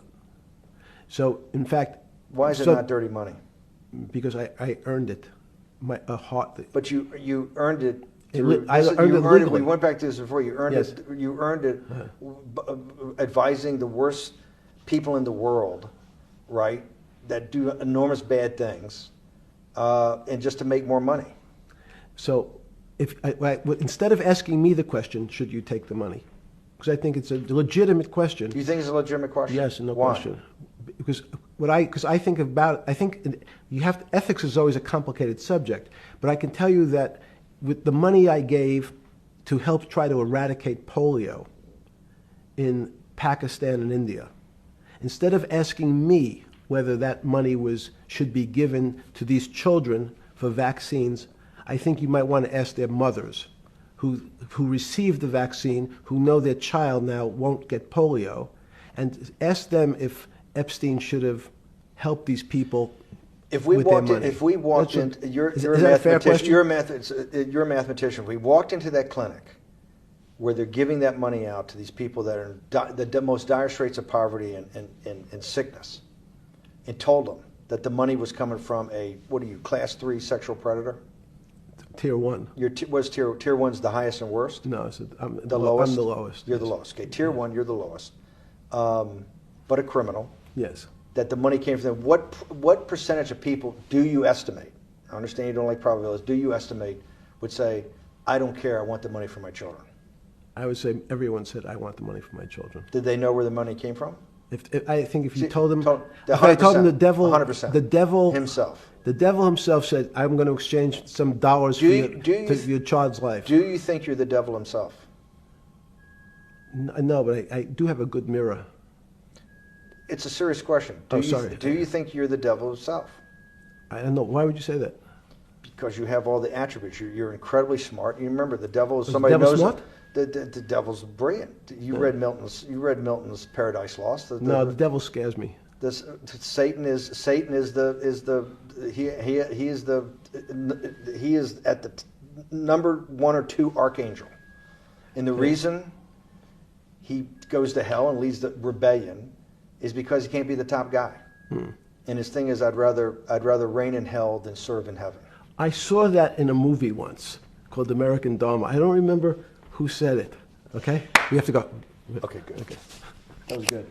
So, in fact, why is it not dirty money? Because I earned it. But you earned it. I earned it legally. We went back to this before. You earned Yes. it. You earned it advising the worst people in the world, right? That do enormous bad things, and just to make more money. So, instead of asking me the question, should you take the money? Because I think it's a legitimate question. You think it's a legitimate question? Yes, no Why? question. Because I think about, ethics is always a complicated subject, but I can tell you that with the money I gave to help try to eradicate polio in Pakistan and India, instead of asking me whether that money should be given to these children for vaccines, I think you might want to ask their mothers who received the vaccine, who know their child now won't get polio, and ask them if Epstein should have helped these people with their money. If we walked in, you're a mathematician. If we walked into that clinic where they're giving that money out to these people that are in the most dire straits of poverty and sickness, and told them that the money was coming from class 3 sexual predator? Tier 1. Tier 1's the highest and worst? No, I'm the lowest. I'm the lowest. You're the lowest. Okay, Tier 1, you're the lowest. But a criminal. Yes. That the money came from them. What percentage of people do you estimate? I understand you don't like probabilities. Do you estimate would say, I don't care, I want the money for my children? I would say everyone said, I want the money for my children. Did they know where the money came from? I think if you told them, if I told them the devil, 100%. the devil himself. The devil himself said, I'm going to exchange some dollars for your child's life. Do you think you're the devil himself? No, but I do have a good mirror. It's a serious question. Sorry. Do you think you're the devil himself? I don't know. Why would you say that? Because you have all the attributes. You're incredibly smart. You remember, the devil is somebody who knows. Smart? The devil's brilliant. You read Milton's Paradise Lost. No, the devil scares me. Satan is at the number 1 or 2 archangel, and the reason he goes to hell and leads the rebellion is because he can't be the top guy. And his thing is, I'd rather reign in hell than serve in heaven. I saw that in a movie once called American Dharma. I don't remember who said it. Okay, we have to go. Okay, good. Okay, that was good.